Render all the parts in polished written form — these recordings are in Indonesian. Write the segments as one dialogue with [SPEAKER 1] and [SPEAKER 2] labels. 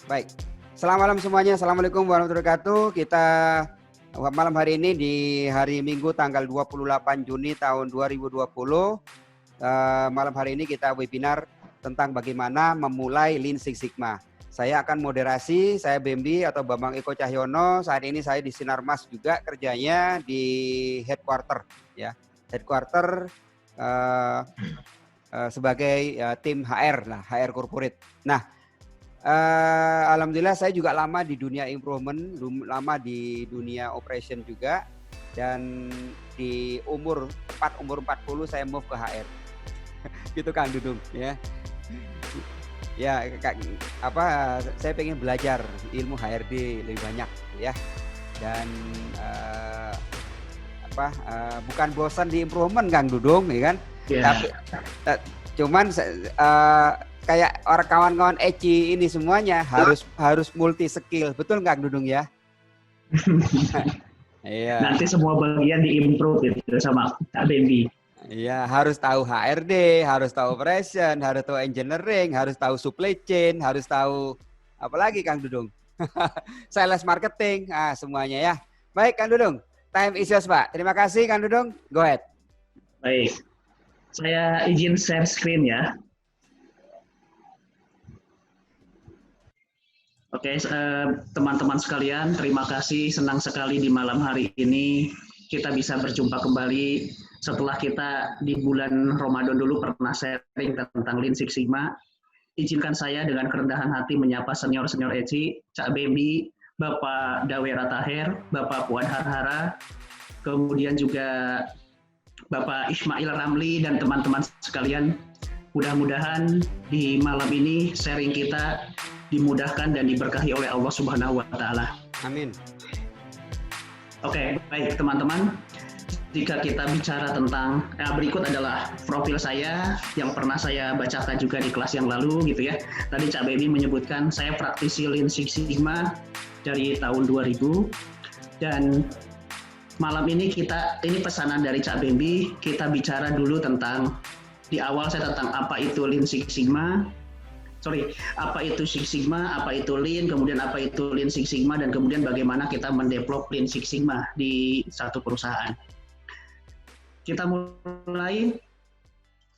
[SPEAKER 1] Baik. Selamat malam semuanya. Assalamualaikum warahmatullahi wabarakatuh. Kita malam hari ini di hari Minggu tanggal 28 Juni tahun 2020. Malam hari ini kita webinar tentang bagaimana memulai Lean Six Sigma. Saya akan moderasi, saya Bembi atau Bambang Eko Cahyono. Saat ini saya di Sinarmas juga kerjanya di headquarter ya. Headquarter sebagai tim HR lah, HR corporate. Nah, alhamdulillah saya juga lama di dunia improvement, lama di dunia operation juga, dan di umur 40 saya move ke HR. Gitu Kang Dudung ya. Ya, saya pengen belajar ilmu HRD lebih banyak ya. Dan bukan bosan di improvement Kang Dudung ya kan. Yeah. Tapi cuman kayak orang kawan-kawan Eci ini semuanya harus multi skill, betul nggak Dudung ya?
[SPEAKER 2] Iya. Nanti semua bagian diimprove gitu sama Kak Bembi.
[SPEAKER 1] Iya, harus tahu HRD, harus tahu operation, harus tahu engineering, harus tahu supply chain, harus tahu apa lagi Kang Dudung? Sales marketing, semuanya ya. Baik Kang Dudung, time is yours Pak. Terima kasih Kang Dudung, go ahead.
[SPEAKER 2] Baik, saya izin share screen ya. Oke, teman-teman sekalian, terima kasih. Senang sekali di malam hari ini kita bisa berjumpa kembali setelah kita di bulan Ramadan dulu pernah sharing tentang Lean Six Sigma. Izinkan saya dengan kerendahan hati menyapa senior-senior Eci, Cak Bembi, Bapak Dawera Taher, Bapak Puan Harhara, kemudian juga Bapak Ismail Ramli dan teman-teman sekalian. Mudah-mudahan di malam ini sharing kita dimudahkan dan diberkahi oleh Allah Subhanahu wa Ta'ala.
[SPEAKER 1] Amin.
[SPEAKER 2] Oke, baik teman-teman. Jika kita bicara tentang berikut adalah profil saya yang pernah saya bacakan juga di kelas yang lalu gitu ya. Tadi Cak Bembi menyebutkan saya praktisi Lean Six Sigma dari tahun 2000 dan malam ini ini pesanan dari Cak Bembi, kita bicara dulu tentang di awal saya tentang apa itu Lean Six Sigma. Apa itu Six Sigma, apa itu Lean, kemudian apa itu Lean Six Sigma, dan kemudian bagaimana kita mendevelop Lean Six Sigma di satu perusahaan. Kita mulai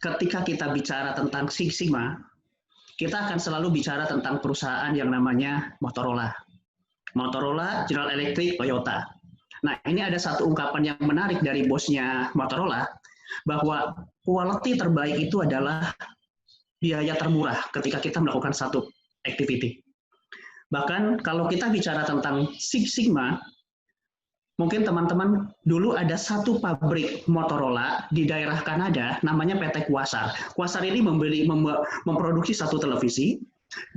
[SPEAKER 2] ketika kita bicara tentang Six Sigma, kita akan selalu bicara tentang perusahaan yang namanya Motorola. Motorola, General Electric, Toyota. Nah, ini ada satu ungkapan yang menarik dari bosnya Motorola, bahwa quality terbaik itu adalah biaya termurah ketika kita melakukan satu activity. Bahkan kalau kita bicara tentang Six Sigma, mungkin teman-teman dulu ada satu pabrik Motorola di daerah Kanada, namanya PT Quasar. Quasar ini memproduksi satu televisi,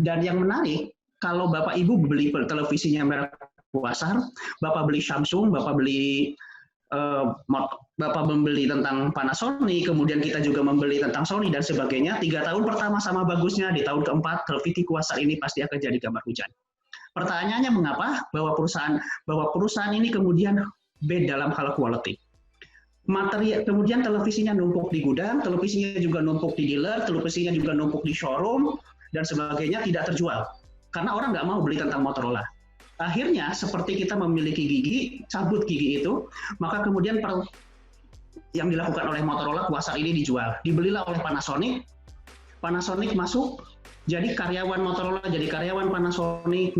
[SPEAKER 2] dan yang menarik, kalau Bapak Ibu beli televisinya merek Quasar, Bapak beli Samsung, Bapak membeli tentang Panasonic, kemudian kita juga membeli tentang Sony dan sebagainya. 3 tahun pertama sama bagusnya, di tahun keempat televisi Quasar ini pasti akan jadi gambar hujan. Pertanyaannya mengapa bahwa perusahaan ini kemudian beda dalam hal quality. Kemudian televisinya numpuk di gudang, televisinya juga numpuk di dealer, televisinya juga numpuk di showroom dan sebagainya, tidak terjual karena orang nggak mau beli tentang Motorola. Akhirnya seperti kita memiliki gigi, cabut gigi itu, maka kemudian yang dilakukan oleh Motorola, Quasar ini dijual, dibelilah oleh Panasonic. Panasonic masuk, jadi karyawan Motorola, jadi karyawan Panasonic,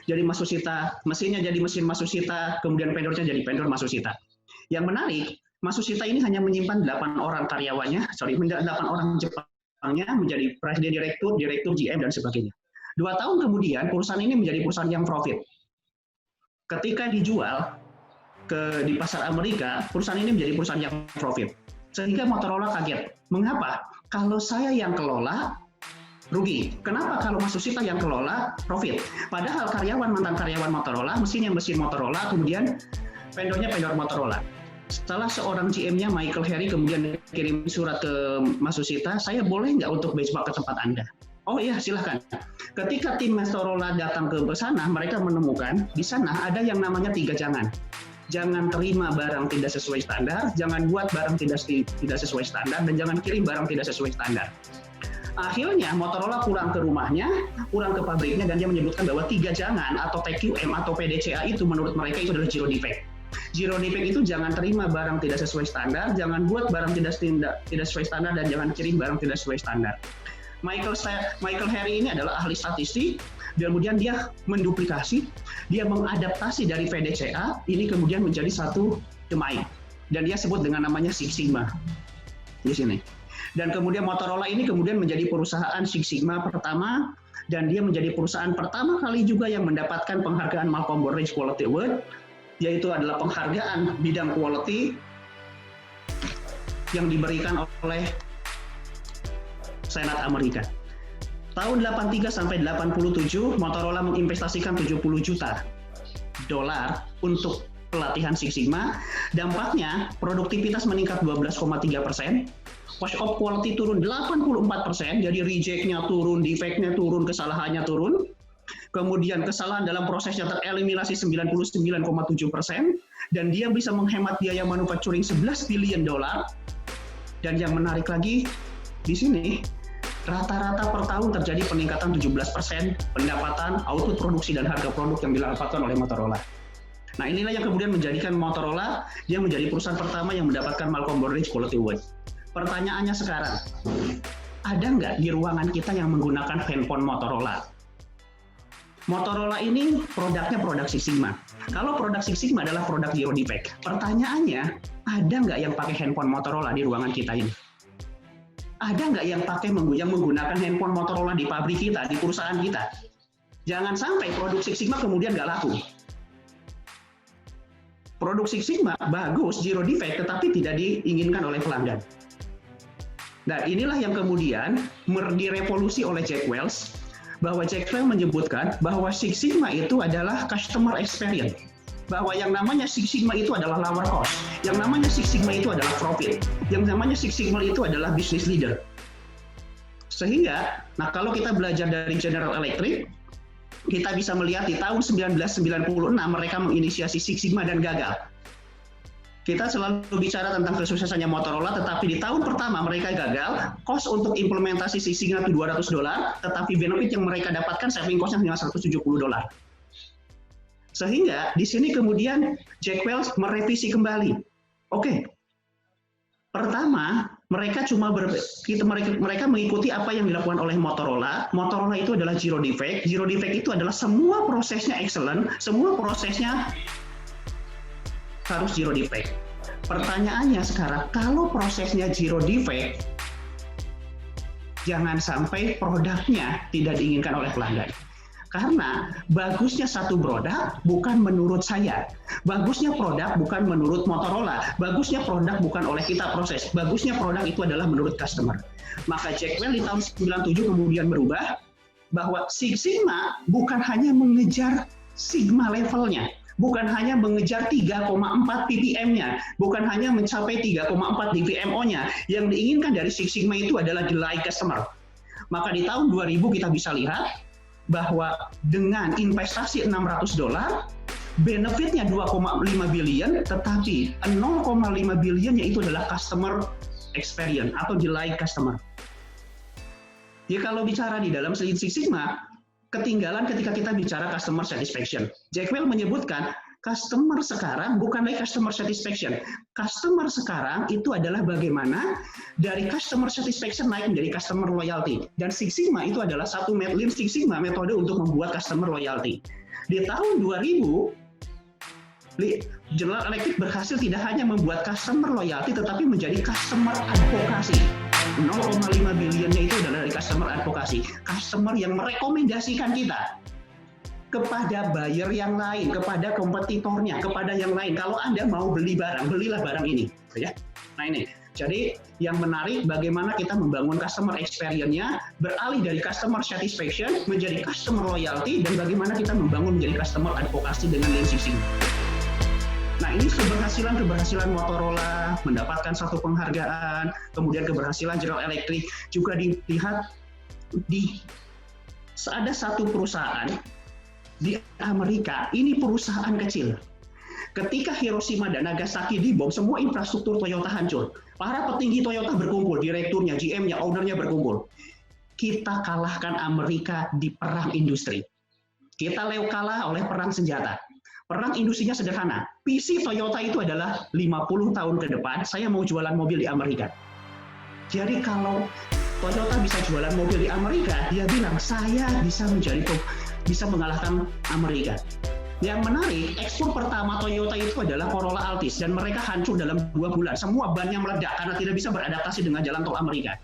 [SPEAKER 2] jadi Matsushita, mesinnya jadi mesin Matsushita, kemudian vendornya jadi vendor Matsushita. Yang menarik, Matsushita ini hanya menyimpan 8 orang karyawannya, 8 orang Jepangnya menjadi presiden direktur GM dan sebagainya. 2 tahun kemudian perusahaan ini menjadi perusahaan yang profit. Ketika dijual di pasar Amerika, perusahaan ini menjadi perusahaan yang profit. Sehingga Motorola kaget. Mengapa? Kalau saya yang kelola, rugi. Kenapa kalau Matsushita yang kelola, profit? Padahal mantan karyawan Motorola, mesinnya mesin Motorola, kemudian vendornya vendor Motorola. Setelah seorang GM-nya Michael Harry kemudian kirim surat ke Matsushita, saya boleh nggak untuk benchmark ke tempat Anda? Oh iya, silahkan. Ketika tim Motorola datang ke sana, mereka menemukan di sana ada yang namanya 3 jangan. Jangan terima barang tidak sesuai standar, jangan buat barang tidak sesuai standar, dan jangan kirim barang tidak sesuai standar. Akhirnya Motorola pulang ke rumahnya, pulang ke pabriknya, dan dia menyebutkan bahwa 3 jangan atau TQM atau PDCA itu menurut mereka itu adalah zero defect. Zero defect itu jangan terima barang tidak sesuai standar, jangan buat barang tidak sesuai standar, dan jangan kirim barang tidak sesuai standar. Michael Harry ini adalah ahli statistik, dan kemudian dia menduplikasi, dia mengadaptasi dari PDCA, ini kemudian menjadi satu domain, dan dia sebut dengan namanya Six Sigma di sini. Dan kemudian Motorola ini kemudian menjadi perusahaan Six Sigma pertama, dan dia menjadi perusahaan pertama kali juga yang mendapatkan penghargaan Malcolm Baldrige Quality Award, yaitu adalah penghargaan bidang quality yang diberikan oleh Senat Amerika. Tahun 83 sampai 87, Motorola menginvestasikan 70 juta dolar untuk pelatihan Six Sigma. Dampaknya, produktivitas meningkat 12,3%, wash of quality turun 84%, jadi reject-nya turun, defect-nya turun, kesalahannya turun. Kemudian kesalahan dalam prosesnya tereliminasi 99,7%, dan dia bisa menghemat biaya manufacturing 11 billion dolar. Dan yang menarik lagi di sini, rata-rata per tahun terjadi peningkatan 17% pendapatan, output produksi, dan harga produk yang didapatkan oleh Motorola. Nah, inilah yang kemudian menjadikan Motorola dia menjadi perusahaan pertama yang mendapatkan Malcolm Baldrige Quality Award. Pertanyaannya sekarang, ada nggak di ruangan kita yang menggunakan handphone Motorola? Motorola ini produknya produk Six Sigma. Kalau produk Six Sigma adalah produk zero defect, pertanyaannya, ada nggak yang pakai handphone Motorola di ruangan kita ini? Ada nggak yang menggunakan handphone Motorola di pabrik kita, di perusahaan kita? Jangan sampai produk Six Sigma kemudian nggak laku. Produk Six Sigma bagus, zero defect, tetapi tidak diinginkan oleh pelanggan. Nah, inilah yang kemudian direvolusi oleh Jack Welch, bahwa Jack Welch menyebutkan bahwa Six Sigma itu adalah customer experience. Bahwa yang namanya Six Sigma itu adalah lower cost, yang namanya Six Sigma itu adalah profit, yang namanya Six Sigma itu adalah business leader. Sehingga, nah kalau kita belajar dari General Electric, kita bisa melihat di tahun 1996 mereka menginisiasi Six Sigma dan gagal. Kita selalu bicara tentang kesuksesannya Motorola, tetapi di tahun pertama mereka gagal, cost untuk implementasi Six Sigma itu $200, tetapi benefit yang mereka dapatkan saving cost-nya hanya $170. Sehingga di sini kemudian Jack Welch merevisi kembali. Oke, pertama mereka mereka mengikuti apa yang dilakukan oleh Motorola. Motorola itu adalah zero defect. Zero defect itu adalah semua prosesnya excellent, semua prosesnya harus zero defect. Pertanyaannya sekarang, kalau prosesnya zero defect, jangan sampai produknya tidak diinginkan oleh pelanggan. Karena bagusnya satu produk bukan menurut saya, bagusnya produk bukan menurut Motorola, bagusnya produk bukan oleh kita proses, bagusnya produk itu adalah menurut customer. Maka Jack Welch di tahun 97 kemudian berubah, bahwa Six Sigma bukan hanya mengejar Sigma levelnya, bukan hanya mengejar 3,4 ppm-nya, bukan hanya mencapai 3,4 dVMO-nya, yang diinginkan dari Six Sigma itu adalah delight customer. Maka di tahun 2000 kita bisa lihat, bahwa dengan investasi $600, benefitnya 2,5 billion, tetapi 0,5 billion-nya itu adalah customer experience atau delight customer. Ya kalau bicara di dalam Six Sigma, ketinggalan ketika kita bicara customer satisfaction. Jack Welch menyebutkan, customer sekarang bukan lagi customer satisfaction. Customer sekarang itu adalah bagaimana dari customer satisfaction naik menjadi customer loyalty. Dan Six Sigma itu adalah satu Lean Six Sigma metode untuk membuat customer loyalty. Di tahun 2000, General Electric berhasil tidak hanya membuat customer loyalty, tetapi menjadi customer advocacy. 0,5 billion-nya itu adalah dari customer advocacy. Customer yang merekomendasikan kita kepada buyer yang lain, kepada kompetitornya, kepada yang lain. Kalau Anda mau beli barang, belilah barang ini. Ya. Nah ini, jadi yang menarik bagaimana kita membangun customer experience-nya, beralih dari customer satisfaction menjadi customer loyalty, dan bagaimana kita membangun menjadi customer advocacy dengan Lean Six Sigma. Nah ini keberhasilan Motorola, mendapatkan satu penghargaan, kemudian keberhasilan General Electric, juga dilihat ada satu perusahaan di Amerika, ini perusahaan kecil. Ketika Hiroshima dan Nagasaki dibom, semua infrastruktur Toyota hancur. Para petinggi Toyota berkumpul, direkturnya, GM-nya, owner-nya berkumpul. kita kalahkan Amerika di perang industri. Kita kalah oleh perang senjata. Perang industrinya sederhana. visi Toyota itu adalah 50 tahun ke depan, saya mau jualan mobil di Amerika. Jadi kalau Toyota bisa jualan mobil di Amerika, dia bilang, saya bisa mengalahkan Amerika. Yang menarik, ekspor pertama Toyota itu adalah Corolla Altis, dan mereka hancur dalam 2 bulan. Semua bannya meledak karena tidak bisa beradaptasi dengan jalan tol Amerika.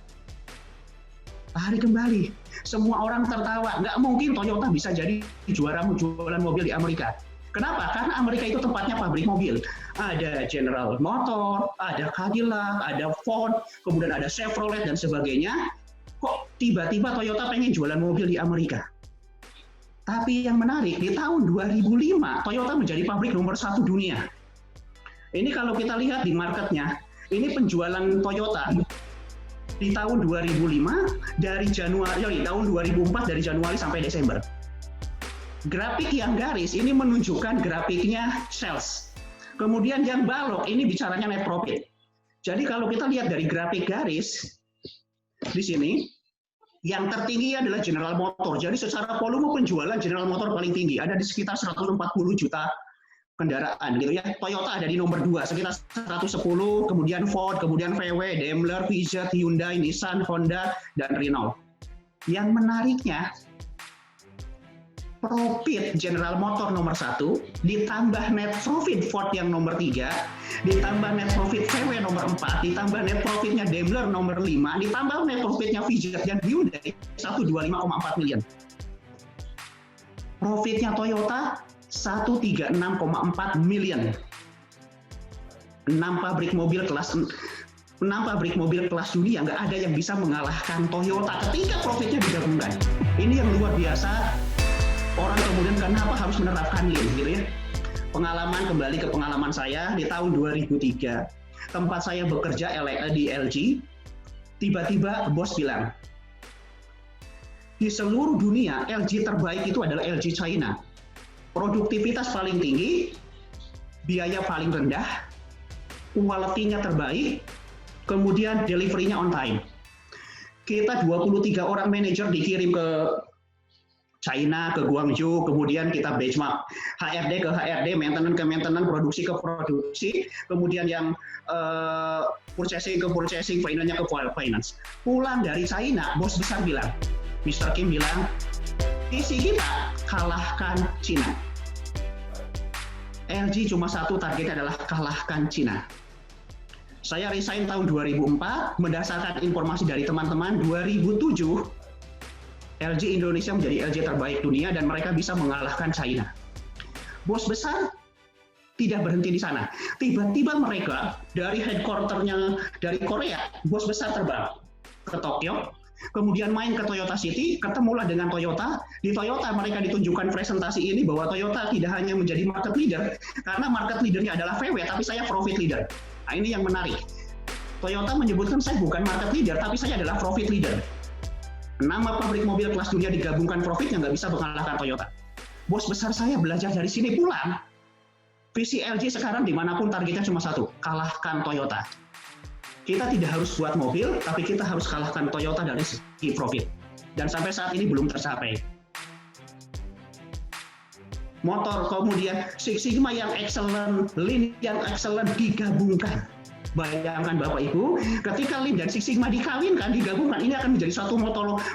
[SPEAKER 2] Tarik kembali, semua orang tertawa. Nggak mungkin Toyota bisa jadi jualan mobil di Amerika. Kenapa? Karena Amerika itu tempatnya pabrik mobil. Ada General Motors, ada Cadillac, ada Ford, kemudian ada Chevrolet dan sebagainya. Kok tiba-tiba Toyota pengen jualan mobil di Amerika? Tapi yang menarik, di tahun 2005, Toyota menjadi pabrik nomor 1 dunia. Ini kalau kita lihat di marketnya, ini penjualan Toyota di tahun 2005 dari tahun 2004 dari Januari sampai Desember. Grafik yang garis ini menunjukkan grafiknya sales. Kemudian yang balok ini bicaranya net profit. Jadi kalau kita lihat dari grafik garis di sini, yang tertinggi adalah General Motors. Jadi secara volume penjualan General Motors paling tinggi, ada di sekitar 140 juta kendaraan gitu ya. Toyota ada di nomor 2 sekitar 110, kemudian Ford, kemudian VW, Daimler, Fiat, Hyundai, Nissan, Honda dan Renault. Yang menariknya profit General Motors nomor 1 ditambah net profit Ford yang nomor 3, ditambah net profit VW nomor 4, ditambah net profitnya Daimler nomor 5, ditambah net profitnya Fiat yang Hyundai 125,4 miliar. Profitnya Toyota 136,4 miliar. 6 pabrik mobil kelas dunia nggak ada yang bisa mengalahkan Toyota ketika profitnya digabungkan. Ini yang luar biasa. Orang kemudian kenapa harus menerapkan Lean gitu ya. Kembali ke pengalaman saya di tahun 2003. Tempat saya bekerja di LG, tiba-tiba bos bilang, di seluruh dunia LG terbaik itu adalah LG China. Produktivitas paling tinggi, biaya paling rendah, quality-nya terbaik, kemudian delivery-nya on time. Kita 23 orang manajer dikirim ke China, ke Guangzhou, kemudian kita benchmark HRD ke HRD, maintenance ke maintenance, produksi ke produksi, kemudian yang purchasing ke purchasing, finance-nya ke finance. Pulang dari China, bos besar bilang, Mr. Kim bilang, visi kita kalahkan China. LG cuma satu targetnya adalah kalahkan China. Saya resign tahun 2004, berdasarkan informasi dari teman-teman, 2007 LG Indonesia menjadi LG terbaik dunia dan mereka bisa mengalahkan China. Bos besar tidak berhenti di sana. Tiba-tiba mereka dari headquarter-nya dari Korea, bos besar terbang ke Tokyo, kemudian main ke Toyota City, ketemulah dengan Toyota. Di Toyota mereka ditunjukkan presentasi ini bahwa Toyota tidak hanya menjadi market leader, karena market leader-nya adalah VW, tapi saya profit leader. Nah, ini yang menarik. Toyota menyebutkan saya bukan market leader, tapi saya adalah profit leader. 6 pabrik mobil kelas dunia digabungkan profitnya nggak bisa mengalahkan Toyota. Bos besar saya belajar dari sini pulang. Visi LG sekarang dimanapun targetnya cuma satu, kalahkan Toyota. Kita tidak harus buat mobil, tapi kita harus kalahkan Toyota dari segi profit. Dan sampai saat ini belum tercapai. Motor, kemudian Six Sigma yang excellent, Lean yang excellent digabungkan. Bayangkan Bapak Ibu, ketika Lean dan Six Sigma digabungkan, ini akan menjadi suatu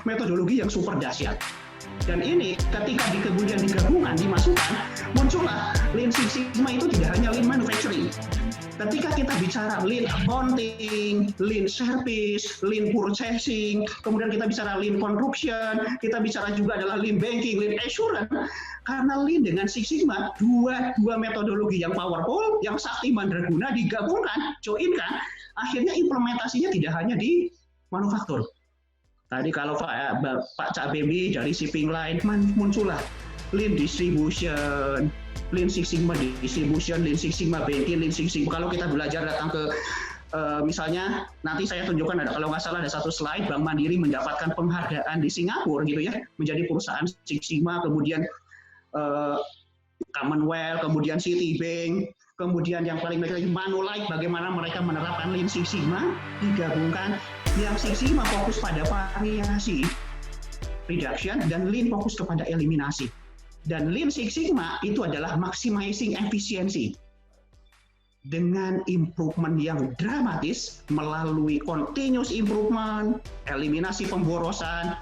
[SPEAKER 2] metodologi yang super dahsyat. Dan ini ketika kemudian digabungkan, dimasukkan, muncullah Lean Six Sigma itu tidak hanya Lean Manufacturing. Ketika kita bicara Lean Accounting, Lean Service, Lean Purchasing, kemudian kita bicara Lean Construction, kita bicara juga adalah Lean Banking, Lean Assurance, karena Lean dengan Six Sigma, dua metodologi yang powerful, yang sakti mandraguna digabungkan, joinkan, akhirnya implementasinya tidak hanya di manufaktur. Tadi kalau Pak Cak Bebi dari shipping line, muncullah Lean Distribution, Lean Six Sigma Distribution, Lean Six Sigma Banking, Lean Six Sigma. Kalau kita belajar datang ke misalnya nanti saya tunjukkan kalau nggak salah ada satu slide Bank Mandiri mendapatkan penghargaan di Singapura gitu ya, menjadi perusahaan Six Sigma, kemudian Commonwealth, kemudian Citibank, kemudian yang paling menarik Manulife, bagaimana mereka menerapkan Lean Six Sigma digabungkan Yang Six Sigma fokus pada variasi reduction dan Lean fokus kepada eliminasi. Dan Lean Six Sigma itu adalah maximizing efisiensi dengan improvement yang dramatis melalui continuous improvement, eliminasi pemborosan,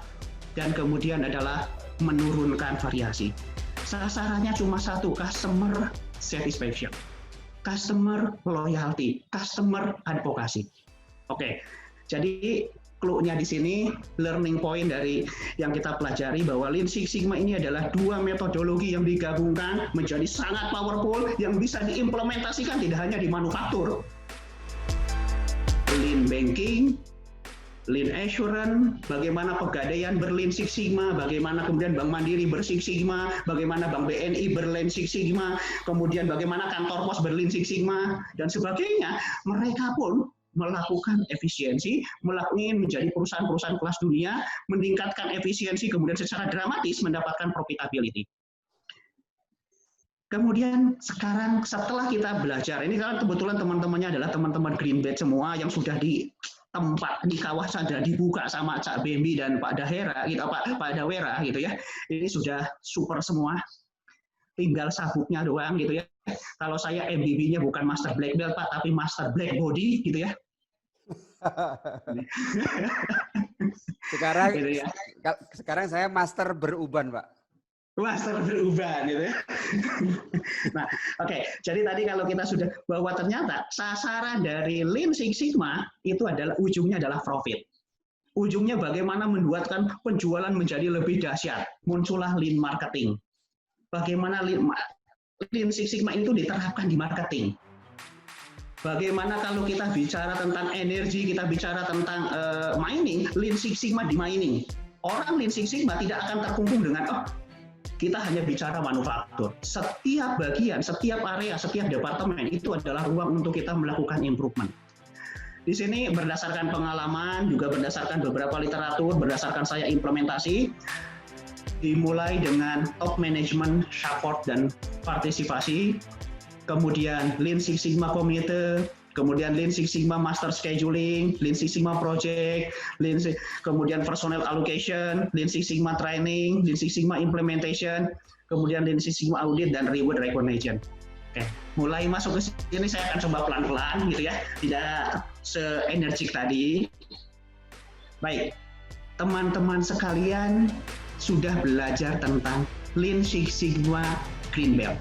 [SPEAKER 2] dan kemudian adalah menurunkan variasi. Sasarannya cuma satu, customer satisfaction, customer loyalty, customer advocacy. Oke, jadi clue-nya di sini, learning point dari yang kita pelajari bahwa Lean Six Sigma ini adalah dua metodologi yang digabungkan menjadi sangat powerful yang bisa diimplementasikan tidak hanya di manufaktur. Lean banking, Lean assurance, bagaimana Pegadaian ber-Lean Six Sigma, bagaimana kemudian Bank Mandiri ber-Six Sigma, bagaimana Bank BNI ber-Lean Six Sigma, kemudian bagaimana kantor pos ber-Lean Six Sigma, dan sebagainya. Mereka pun melakukan efisiensi, melakukan menjadi perusahaan-perusahaan kelas dunia, meningkatkan efisiensi, kemudian secara dramatis mendapatkan profitability. Kemudian sekarang setelah kita belajar, ini kan kebetulan teman-temannya adalah teman-teman Green Badge semua yang sudah di tempat di kawasan sudah dibuka sama Cak Bembi dan Pak Dahera, gitu, Pak Dawera gitu ya. Ini sudah super semua, tinggal sabuknya doang gitu ya. Kalau saya MBB-nya bukan Master Black Belt Pak, tapi Master Black Body gitu ya.
[SPEAKER 1] Sekarang
[SPEAKER 2] gitu ya.
[SPEAKER 1] Sekarang saya Master Beruban, Pak.
[SPEAKER 2] Master Beruban gitu ya. Nah, oke. Jadi tadi kalau kita sudah bahwa ternyata sasaran dari Lean Six Sigma itu adalah ujungnya adalah profit. Ujungnya bagaimana membuatkan penjualan menjadi lebih dahsyat. Muncullah Lean Marketing. Bagaimana Lean Six Sigma itu diterapkan di marketing. Bagaimana kalau kita bicara tentang energi, kita bicara tentang mining, Lean Six Sigma di mining. Orang Lean Six Sigma tidak akan terkungkung dengan kita hanya bicara manufaktur. Setiap bagian, setiap area, setiap departemen itu adalah ruang untuk kita melakukan improvement. Di sini berdasarkan pengalaman, juga berdasarkan beberapa literatur, berdasarkan saya implementasi, dimulai dengan top management support dan partisipasi, kemudian Lean Six Sigma Community, kemudian Lean Six Sigma Master Scheduling, Lean Six Sigma Project, kemudian Personnel Allocation, Lean Six Sigma Training, Lean Six Sigma Implementation, kemudian Lean Six Sigma Audit dan Reward Recognition. Oke, mulai masuk ke sini saya akan coba pelan-pelan gitu ya, tidak se-energik tadi. Baik, teman-teman sekalian sudah belajar tentang Lean Six Sigma Green Belt.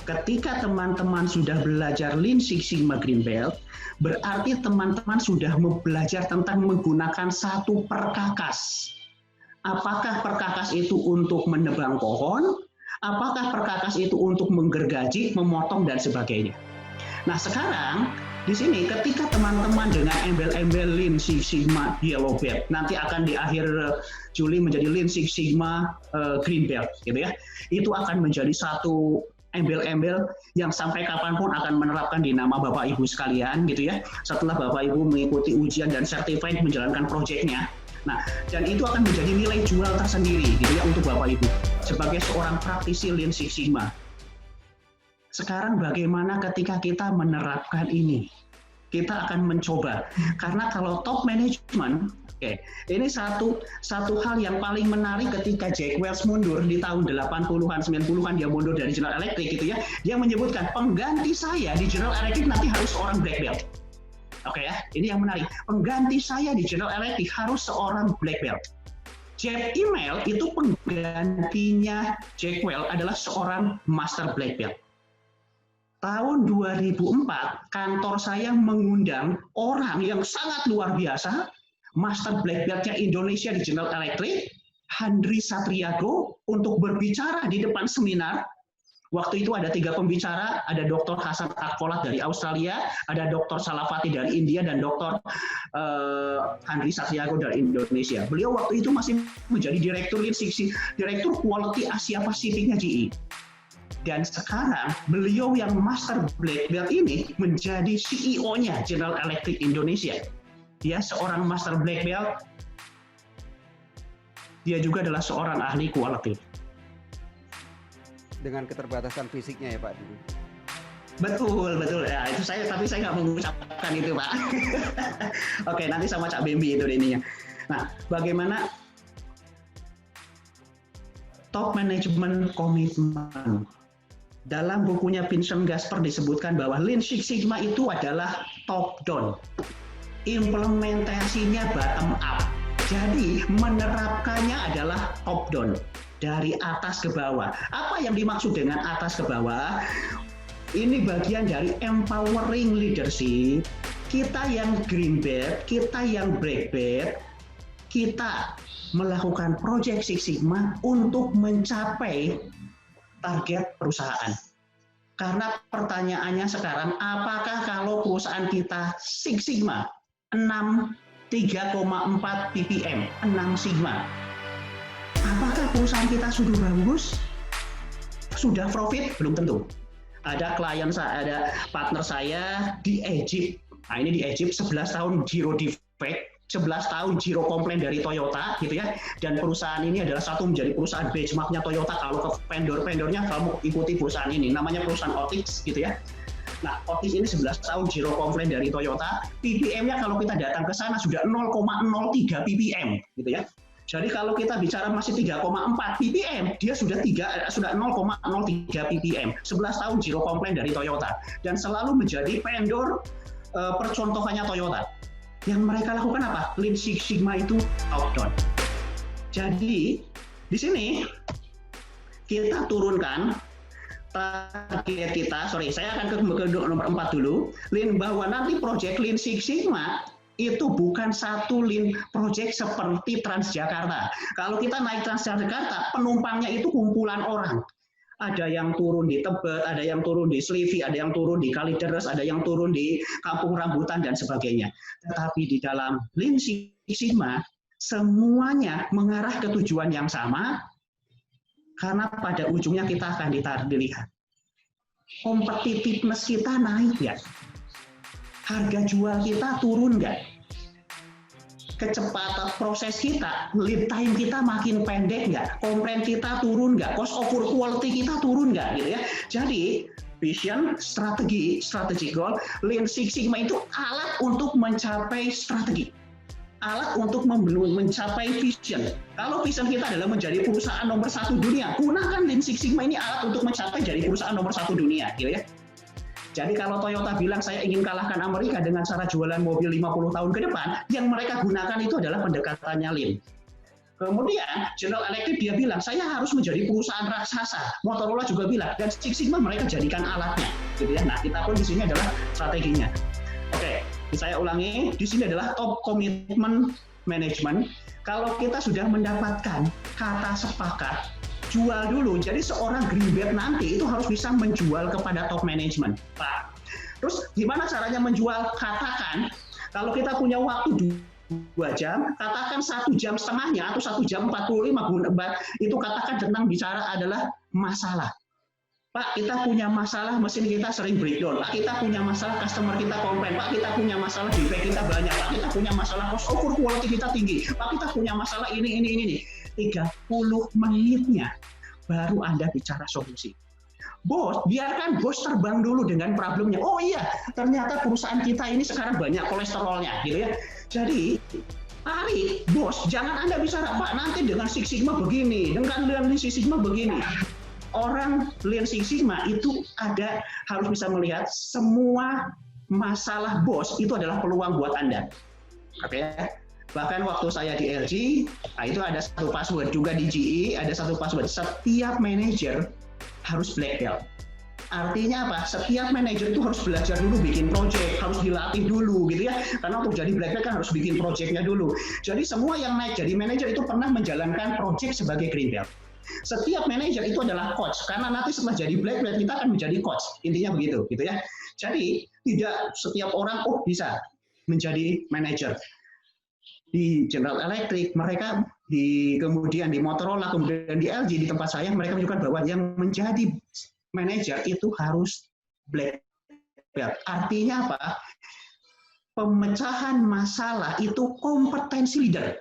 [SPEAKER 2] Ketika teman-teman sudah belajar Lean Six Sigma Green Belt, berarti teman-teman sudah belajar tentang menggunakan satu perkakas. Apakah perkakas itu untuk menebang pohon? Apakah perkakas itu untuk menggergaji, memotong, dan sebagainya? Nah sekarang, di sini ketika teman-teman dengan embel-embel Lean Six Sigma Yellow Belt, nanti akan di akhir Juli menjadi Lean Six Sigma Green Belt, gitu ya. Itu akan menjadi satu embel-embel yang sampai kapanpun akan menerapkan di nama Bapak Ibu sekalian gitu ya, setelah Bapak Ibu mengikuti ujian dan certified menjalankan proyeknya. Nah, dan itu akan menjadi nilai jual tersendiri gitu ya untuk Bapak Ibu sebagai seorang praktisi Lean Six Sigma. Sekarang bagaimana ketika kita menerapkan ini? Kita akan mencoba, karena kalau top management, ini satu hal yang paling menarik ketika Jack Welch mundur di tahun 80-an, 90-an, dia mundur dari General Electric gitu ya. Dia menyebutkan pengganti saya di General Electric nanti harus seorang black belt. Oke ya, ini yang menarik. Pengganti saya di General Electric harus seorang black belt. Jeff Immelt itu penggantinya Jack Welch adalah seorang master black belt. Tahun 2004, kantor saya mengundang orang yang sangat luar biasa, Master Black Belt-nya Indonesia di General Electric, Handri Satriago, untuk berbicara di depan seminar. Waktu itu ada 3 pembicara, ada Dr. Hasan Akpolat dari Australia, ada Dr. Salafati dari India, dan Dr. Handri Satriago dari Indonesia. Beliau waktu itu masih menjadi Direktur Quality Asia Pasifiknya GE. Dan sekarang beliau yang Master Black Belt ini menjadi CEO-nya General Electric Indonesia. Dia seorang Master Black Belt, dia juga adalah seorang ahli quality.
[SPEAKER 1] Dengan keterbatasan fisiknya ya Pak?
[SPEAKER 2] Betul, betul. Ya, itu tapi saya nggak mengucapkan itu, Pak. Oke, nanti sama Cak Bembi itu ininya. Nah, bagaimana top management commitment? Dalam bukunya Vincent Gasper disebutkan bahwa Lean Six Sigma itu adalah top down. Implementasinya bottom up. Jadi menerapkannya adalah top down, dari atas ke bawah. Apa yang dimaksud dengan atas ke bawah? Ini bagian dari empowering leadership. Kita yang green belt, kita yang black belt, kita melakukan Project Six Sigma untuk mencapai target perusahaan. Karena pertanyaannya sekarang, apakah kalau perusahaan kita Six Sigma 3,4 ppm, 6 Sigma, apakah perusahaan kita sudah bagus? Sudah profit? Belum tentu. Ada klien saya, ada partner saya di Egypt. Nah, ini di Egypt 11 tahun zero defect, 11 tahun zero komplain dari Toyota gitu ya. Dan perusahaan ini adalah satu menjadi perusahaan benchmarknya Toyota. Kalau ke vendor-vendornya kamu ikuti perusahaan ini, namanya perusahaan Otis gitu ya. Nah, Otis ini 11 tahun zero komplain dari Toyota. PPM-nya kalau kita datang ke sana sudah 0,03 ppm gitu ya. Jadi kalau kita bicara masih 3,4 ppm, dia sudah 0,03 ppm. 11 tahun zero komplain dari Toyota. Dan selalu menjadi vendor percontohannya Toyota. Yang mereka lakukan apa? Lean Six Sigma itu top down. Jadi di sini kita turunkan target kita. Sorry, saya akan ke nomor 4 dulu. Bahwa nanti project Lean Six Sigma itu bukan satu Lean project seperti Transjakarta. Kalau kita naik Transjakarta, penumpangnya itu kumpulan orang. Ada yang turun di Tebet, ada yang turun di Slivi, ada yang turun di Kalideres, ada yang turun di Kampung Rambutan, dan sebagainya. Tetapi di dalam Lean Six Sigma, semuanya mengarah ke tujuan yang sama, karena pada ujungnya kita akan dilihat. Competitiveness kita naik ya? Harga jual kita turun nggak? Kecepatan proses kita, lead time kita makin pendek nggak? Komplain kita turun nggak? Cost of poor quality kita turun nggak? Gitu ya. Jadi vision, strategi, strategic goal, Lean Six Sigma itu alat untuk mencapai strategi, alat untuk mencapai vision. Kalau vision kita adalah menjadi perusahaan nomor 1 dunia, gunakan Lean Six Sigma ini alat untuk mencapai jadi perusahaan nomor 1 dunia, gitu ya. Jadi kalau Toyota bilang saya ingin kalahkan Amerika dengan cara jualan mobil 50 tahun ke depan, yang mereka gunakan itu adalah pendekatannya Lean. Kemudian General Electric dia bilang saya harus menjadi perusahaan raksasa. Motorola juga bilang, dan Six Sigma mereka jadikan alatnya, gitu ya. Nah, kita pun di sini adalah strateginya. Oke, saya ulangi, di sini adalah top commitment management. Kalau kita sudah mendapatkan kata sepakat, jual dulu. Jadi seorang green belt nanti itu harus bisa menjual kepada top management, Pak. Terus gimana caranya menjual? Katakan kalau kita punya waktu 2 jam, katakan 1 jam setengahnya atau 1 jam 45 itu katakan tentang bicara adalah masalah. Pak, kita punya masalah mesin kita sering breakdown. Pak, kita punya masalah customer kita komplain. Pak, kita punya masalah defect kita banyak. Pak, kita punya masalah cost of quality kita tinggi. Pak, kita punya masalah ini. 30 menitnya baru Anda bicara solusi. Bos, biarkan bos terbang dulu dengan problemnya. Oh iya, ternyata perusahaan kita ini sekarang banyak kolesterolnya, gitu ya. Jadi, tarik, bos, jangan Anda bicara, Pak, nanti dengan Six Sigma begini, dengan Lean Six Sigma begini. Orang Lean Six Sigma itu harus bisa melihat semua masalah bos itu adalah peluang buat Anda. Oke. Bahkan waktu saya di LG, nah itu ada satu password juga di GE, ada satu password. Setiap manajer harus black belt. Artinya apa? Setiap manajer itu harus belajar dulu bikin project, harus dilatih dulu gitu ya. Karena untuk jadi black belt kan harus bikin projectnya dulu. Jadi semua yang naik jadi manajer itu pernah menjalankan project sebagai green belt. Setiap manajer itu adalah coach, karena nanti setelah jadi black belt kita akan menjadi coach. Intinya begitu, gitu ya. Jadi tidak setiap orang bisa menjadi manajer. Di General Electric, mereka kemudian di Motorola, kemudian di LG, di tempat saya, mereka menunjukkan bahwa yang menjadi manajer itu harus black belt. Artinya apa? Pemecahan masalah itu kompetensi leader.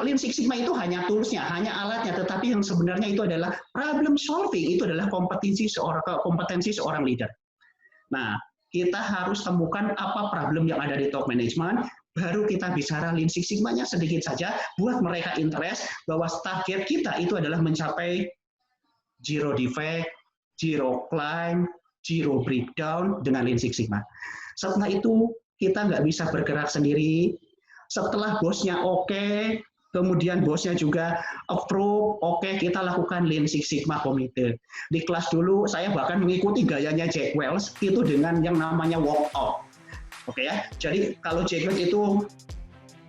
[SPEAKER 2] Lean Six Sigma itu hanya toolsnya, hanya alatnya, tetapi yang sebenarnya itu adalah problem solving, itu adalah kompetensi seorang leader. Nah, kita harus temukan apa problem yang ada di top management, baru kita bicara Lean Six Sigma-nya sedikit saja, buat mereka interest bahwa target kita itu adalah mencapai zero defect, zero climb, zero breakdown dengan Lean Six Sigma. Setelah itu, kita nggak bisa bergerak sendiri. Setelah bosnya oke, kemudian bosnya juga approve, oke, kita lakukan Lean Six Sigma Committee. Di kelas dulu, saya bahkan mengikuti gayanya Jack Welch, itu dengan yang namanya walkout. Oke ya, jadi kalau Jack Welch itu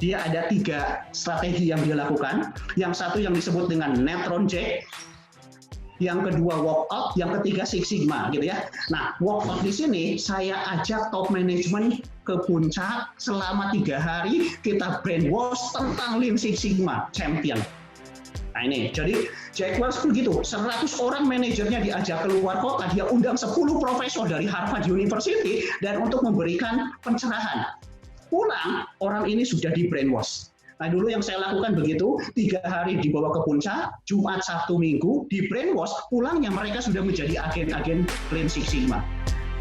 [SPEAKER 2] dia ada 3 strategi yang dia lakukan. Yang satu yang disebut dengan Neutron Jack, yang kedua walkout, yang ketiga Six Sigma gitu ya. Nah, walkout di sini saya ajak top management ke puncak selama 3 hari kita brainwash tentang Lean Six Sigma champion. Nah ini, jadi Jack Welch begitu, 100 orang manajernya diajak keluar kota, dia undang 10 profesor dari Harvard University dan untuk memberikan pencerahan. Pulang, orang ini sudah di brainwash. Nah dulu yang saya lakukan begitu, 3 hari dibawa ke puncak, Jumat, Sabtu, Minggu, di brainwash, pulangnya mereka sudah menjadi agen-agen Lean Six Sigma.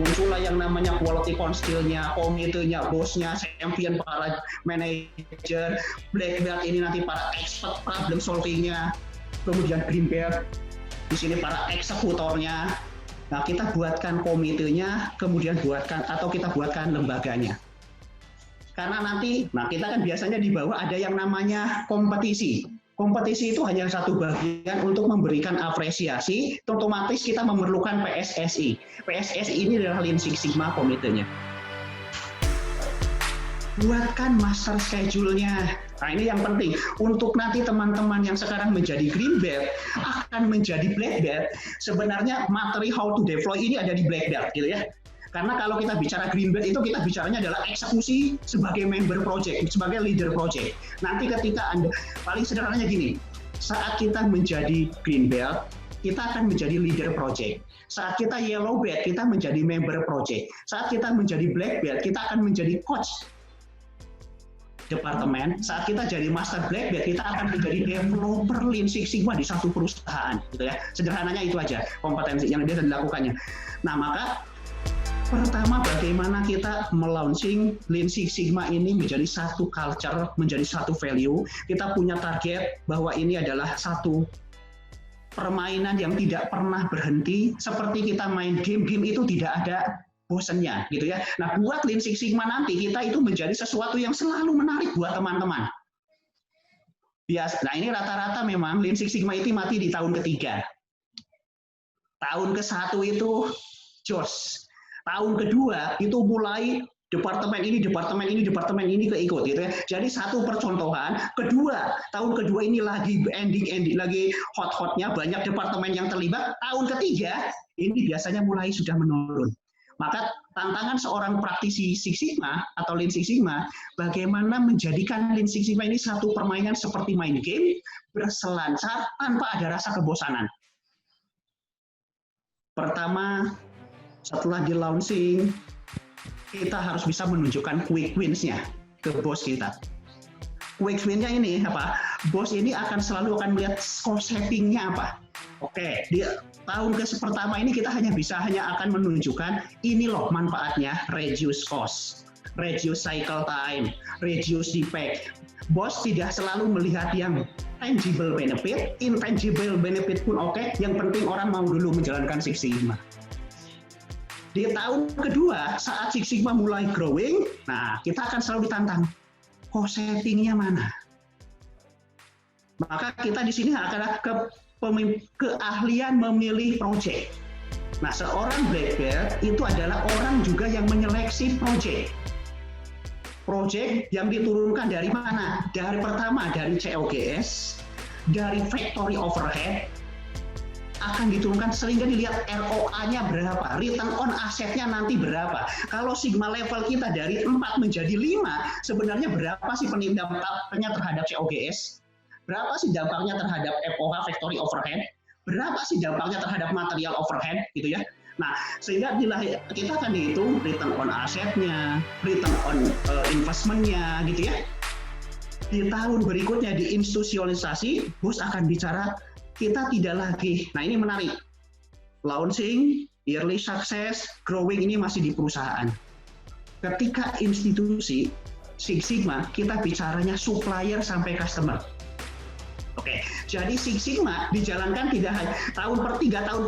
[SPEAKER 2] Muncullah yang namanya quality council-nya, komitenya, bosnya, champion, para manager, black belt ini nanti para expert problem solving-nya, kemudian green belt, di sini para eksekutornya. Nah kita buatkan komitenya, kemudian kita buatkan lembaganya. Karena nanti, nah kita kan biasanya di bawah ada yang namanya kompetisi. Kompetisi itu hanya satu bagian untuk memberikan apresiasi, otomatis kita memerlukan PSSI. PSSI ini adalah Lean Six Sigma komitenya. Buatkan master schedule-nya. Nah ini yang penting. Untuk nanti teman-teman yang sekarang menjadi green belt, akan menjadi black belt, sebenarnya materi how to deploy ini ada di black belt gitu ya. Karena kalau kita bicara green belt itu kita bicaranya adalah eksekusi sebagai member project, sebagai leader project. Nanti ketika Anda, paling sederhananya gini, saat kita menjadi green belt, kita akan menjadi leader project. Saat kita yellow belt, kita menjadi member project. Saat kita menjadi black belt, kita akan menjadi coach departemen. Saat kita jadi master black belt, kita akan menjadi developer Lean Six Sigma di satu perusahaan, gitu ya. Sederhananya itu aja kompetensi yang dia lakukannya. Nah maka pertama, bagaimana kita melaunching Lean Six Sigma ini menjadi satu culture, menjadi satu value. Kita punya target bahwa ini adalah satu permainan yang tidak pernah berhenti. Seperti kita main game itu tidak ada bosennya, gitu ya. Nah, buat Lean Six Sigma nanti kita itu menjadi sesuatu yang selalu menarik buat teman-teman. Nah, ini rata-rata memang Lean Six Sigma itu mati di tahun ketiga. Tahun ke-1 itu jos. Tahun kedua itu mulai departemen ini keikut gitu ya. Jadi satu percontohan, tahun kedua ini lagi ending lagi hot-hotnya, banyak departemen yang terlibat. Tahun ketiga ini biasanya mulai sudah menurun. Maka tantangan seorang praktisi Six Sigma atau Lean Six Sigma, bagaimana menjadikan Lean Six Sigma ini satu permainan seperti main game, berselancar tanpa ada rasa kebosanan. Pertama, setelah di launching, kita harus bisa menunjukkan quick wins-nya ke bos kita. Quick win-nya ini apa? Bos ini selalu akan melihat cost saving-nya apa. Oke, di tahun pertama ini kita hanya akan menunjukkan ini loh manfaatnya, reduce cost, reduce cycle time, reduce defect. Bos tidak selalu melihat yang tangible benefit, intangible benefit pun oke, yang penting orang mau dulu menjalankan Six Sigma. Di tahun kedua, saat Six Sigma mulai growing, nah kita akan selalu ditantang, cost saving-nya mana? Maka kita di sini adalah keahlian memilih project. Nah, seorang black belt itu adalah orang juga yang menyeleksi project. Project yang diturunkan dari mana? Dari COGS, dari factory overhead, akan diturunkan sehingga dilihat ROA-nya berapa, return on asset-nya nanti berapa. Kalau Sigma level kita dari 4 menjadi 5, sebenarnya berapa sih dampaknya terhadap COGS? Berapa sih dampaknya terhadap FOH, factory overhead? Berapa sih dampaknya terhadap material overhead, gitu ya? Nah, sehingga kita akan dihitung return on asset-nya, return on investment-nya, gitu ya. Di tahun berikutnya di institusionalisasi, bos akan bicara kita tidak lagi, nah ini menarik, launching, early success, growing ini masih di perusahaan. Ketika institusi Six Sigma, kita bicaranya supplier sampai customer. Oke, jadi Six Sigma dijalankan tidak hanya tahun 3 tahun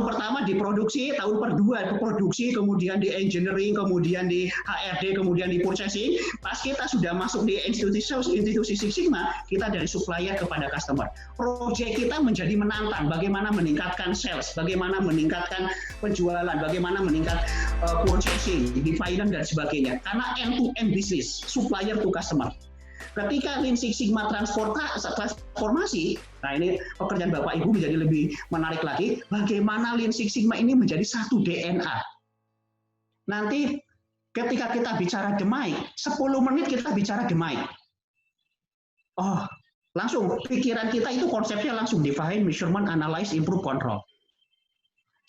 [SPEAKER 2] pertama diproduksi, tahun 2 diproduksi, kemudian di engineering, kemudian di HRD, kemudian di purchasing. Pas kita sudah masuk di institusi Six Sigma, kita dari supplier kepada customer. Proyek kita menjadi menantang, bagaimana meningkatkan sales, bagaimana meningkatkan penjualan, bagaimana meningkat purchasing, di finance dan sebagainya. Karena end-to-end business, supplier to customer. Ketika Lean Six Sigma transformasi, nah ini pekerjaan Bapak Ibu menjadi lebih menarik lagi, bagaimana Lean Six Sigma ini menjadi satu DNA. Nanti ketika kita bicara DMAIC, 10 menit kita bicara DMAIC. Oh, langsung pikiran kita itu konsepnya langsung define, measurement, analyze, improve, control.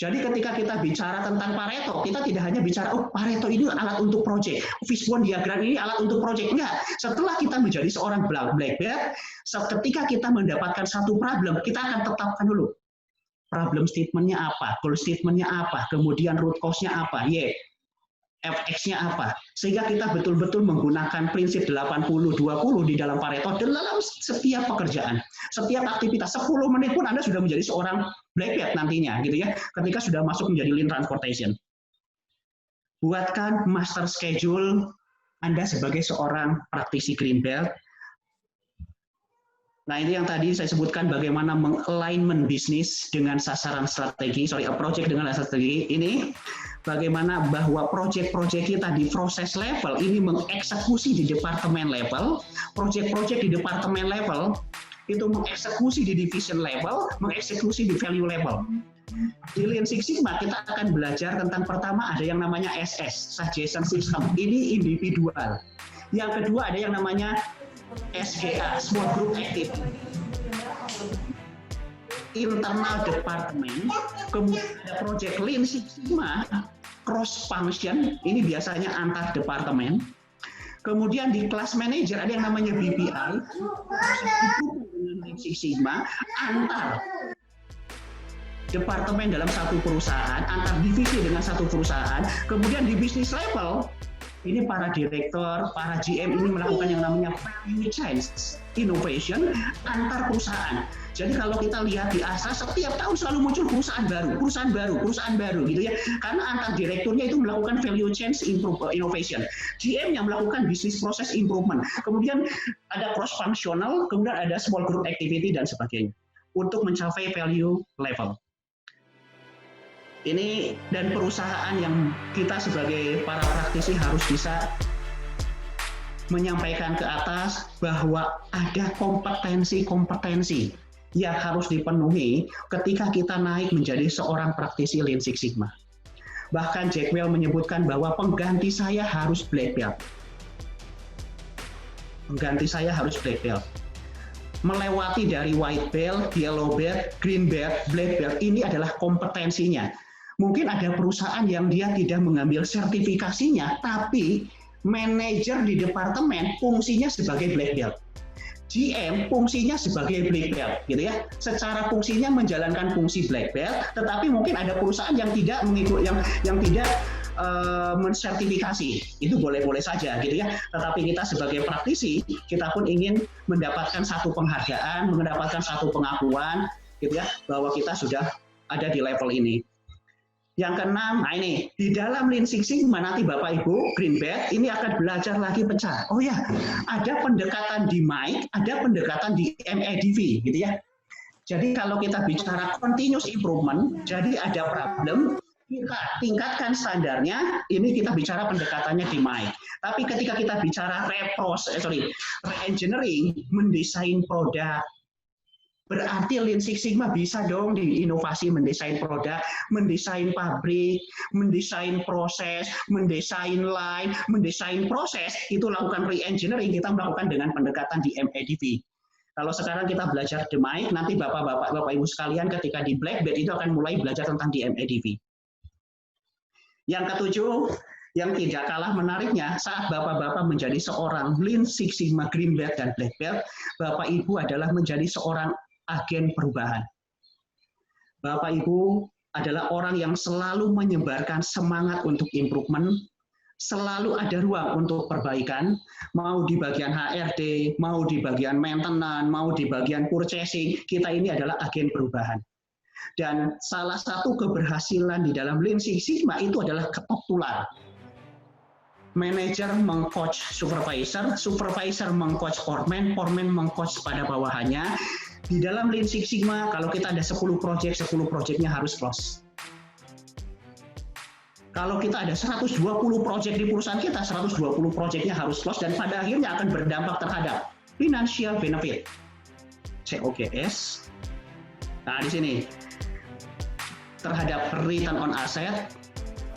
[SPEAKER 2] Jadi ketika kita bicara tentang Pareto, kita tidak hanya bicara, oh Pareto ini alat untuk proyek, fishbone diagram ini alat untuk proyek. Enggak, setelah kita menjadi seorang black belt, ketika kita mendapatkan satu problem, kita akan tetapkan dulu. Problem statement-nya apa, goal statement-nya apa, kemudian root cause-nya apa, FX-nya apa, sehingga kita betul-betul menggunakan prinsip 80-20 di dalam Pareto dalam setiap pekerjaan, setiap aktivitas. 10 menit pun Anda sudah menjadi seorang black belt nantinya, gitu ya, ketika sudah masuk menjadi lean transportation. Buatkan master schedule Anda sebagai seorang praktisi green belt. Nah, ini yang tadi saya sebutkan bagaimana meng-alignment bisnis dengan sasaran strategi, project dengan strategi ini, bagaimana bahwa project-project kita di proses level ini mengeksekusi di departemen level, project-project di departemen level itu mengeksekusi di division level, mengeksekusi di value level. Di Lean Six Sigma kita akan belajar tentang pertama ada yang namanya SS, Suggestion System, ini individual. Yang kedua ada yang namanya SGA, Small Group Activity. Internal department, kemudian ada project Lean Six Sigma, cross function, ini biasanya antar departemen. Kemudian di class manager ada yang namanya BPI, Lean Six Sigma, antar departemen dalam satu perusahaan, antar divisi dengan satu perusahaan. Kemudian di business level, ini para direktur, para GM ini melakukan yang namanya value chain innovation antar perusahaan. Jadi kalau kita lihat di ASA, setiap tahun selalu muncul perusahaan baru, gitu ya. Karena antar direkturnya itu melakukan value chain innovation. GM yang melakukan business process improvement. Kemudian ada cross functional, kemudian ada small group activity dan sebagainya untuk mencapai value level. Ini dan perusahaan yang kita sebagai para praktisi harus bisa menyampaikan ke atas bahwa ada kompetensi yang harus dipenuhi ketika kita naik menjadi seorang praktisi Lean Six Sigma. Bahkan Jack Welch menyebutkan bahwa pengganti saya harus black belt. Melewati dari white belt, yellow belt, green belt, black belt, ini adalah kompetensinya. Mungkin ada perusahaan yang dia tidak mengambil sertifikasinya, tapi manajer di departemen fungsinya sebagai black belt. GM fungsinya sebagai black belt, gitu ya. Secara fungsinya menjalankan fungsi black belt, tetapi mungkin ada perusahaan yang tidak mengikut, yang tidak mensertifikasi. Itu boleh-boleh saja, gitu ya. Tetapi kita sebagai praktisi, kita pun ingin mendapatkan satu penghargaan, mendapatkan satu pengakuan, gitu ya, bahwa kita sudah ada di level ini. Yang keenam, nah ini, di dalam Lean Six Sigma nanti Bapak Ibu, Green Belt, ini akan belajar lagi pecah. Oh ya, ada pendekatan di MAIC, ada pendekatan di MEDV, gitu ya. Jadi kalau kita bicara continuous improvement, jadi ada problem, kita tingkatkan standarnya, ini kita bicara pendekatannya di MAIC. Tapi ketika kita bicara re-engineering, mendesain produk, berarti Lean Six Sigma bisa dong di inovasi mendesain produk, mendesain pabrik, mendesain proses, mendesain line, mendesain proses, itu lakukan re-engineering, kita melakukan dengan pendekatan di MEDV. Kalau sekarang kita belajar DMAIC, nanti Bapak Ibu sekalian ketika di Black Belt itu akan mulai belajar tentang di MEDV. Yang ketujuh, yang tidak kalah menariknya, saat Bapak-Bapak menjadi seorang Lean Six Sigma Green Belt dan Black Belt, Bapak Ibu adalah menjadi seorang agen perubahan. Bapak Ibu adalah orang yang selalu menyebarkan semangat untuk improvement, selalu ada ruang untuk perbaikan, mau di bagian HRD, mau di bagian maintenance, mau di bagian purchasing, kita ini adalah agen perubahan. Dan salah satu keberhasilan di dalam Lean Six Sigma itu adalah ketok tular. Manager meng-coach supervisor, supervisor meng-coach foreman, foreman meng-coach pada bawahannya. Di dalam Lean Six Sigma, kalau kita ada 10 project, 10 projectnya harus close. Kalau kita ada 120 project di perusahaan kita, 120 projectnya harus close dan pada akhirnya akan berdampak terhadap financial benefit. COGS. Nah, di sini terhadap return on asset,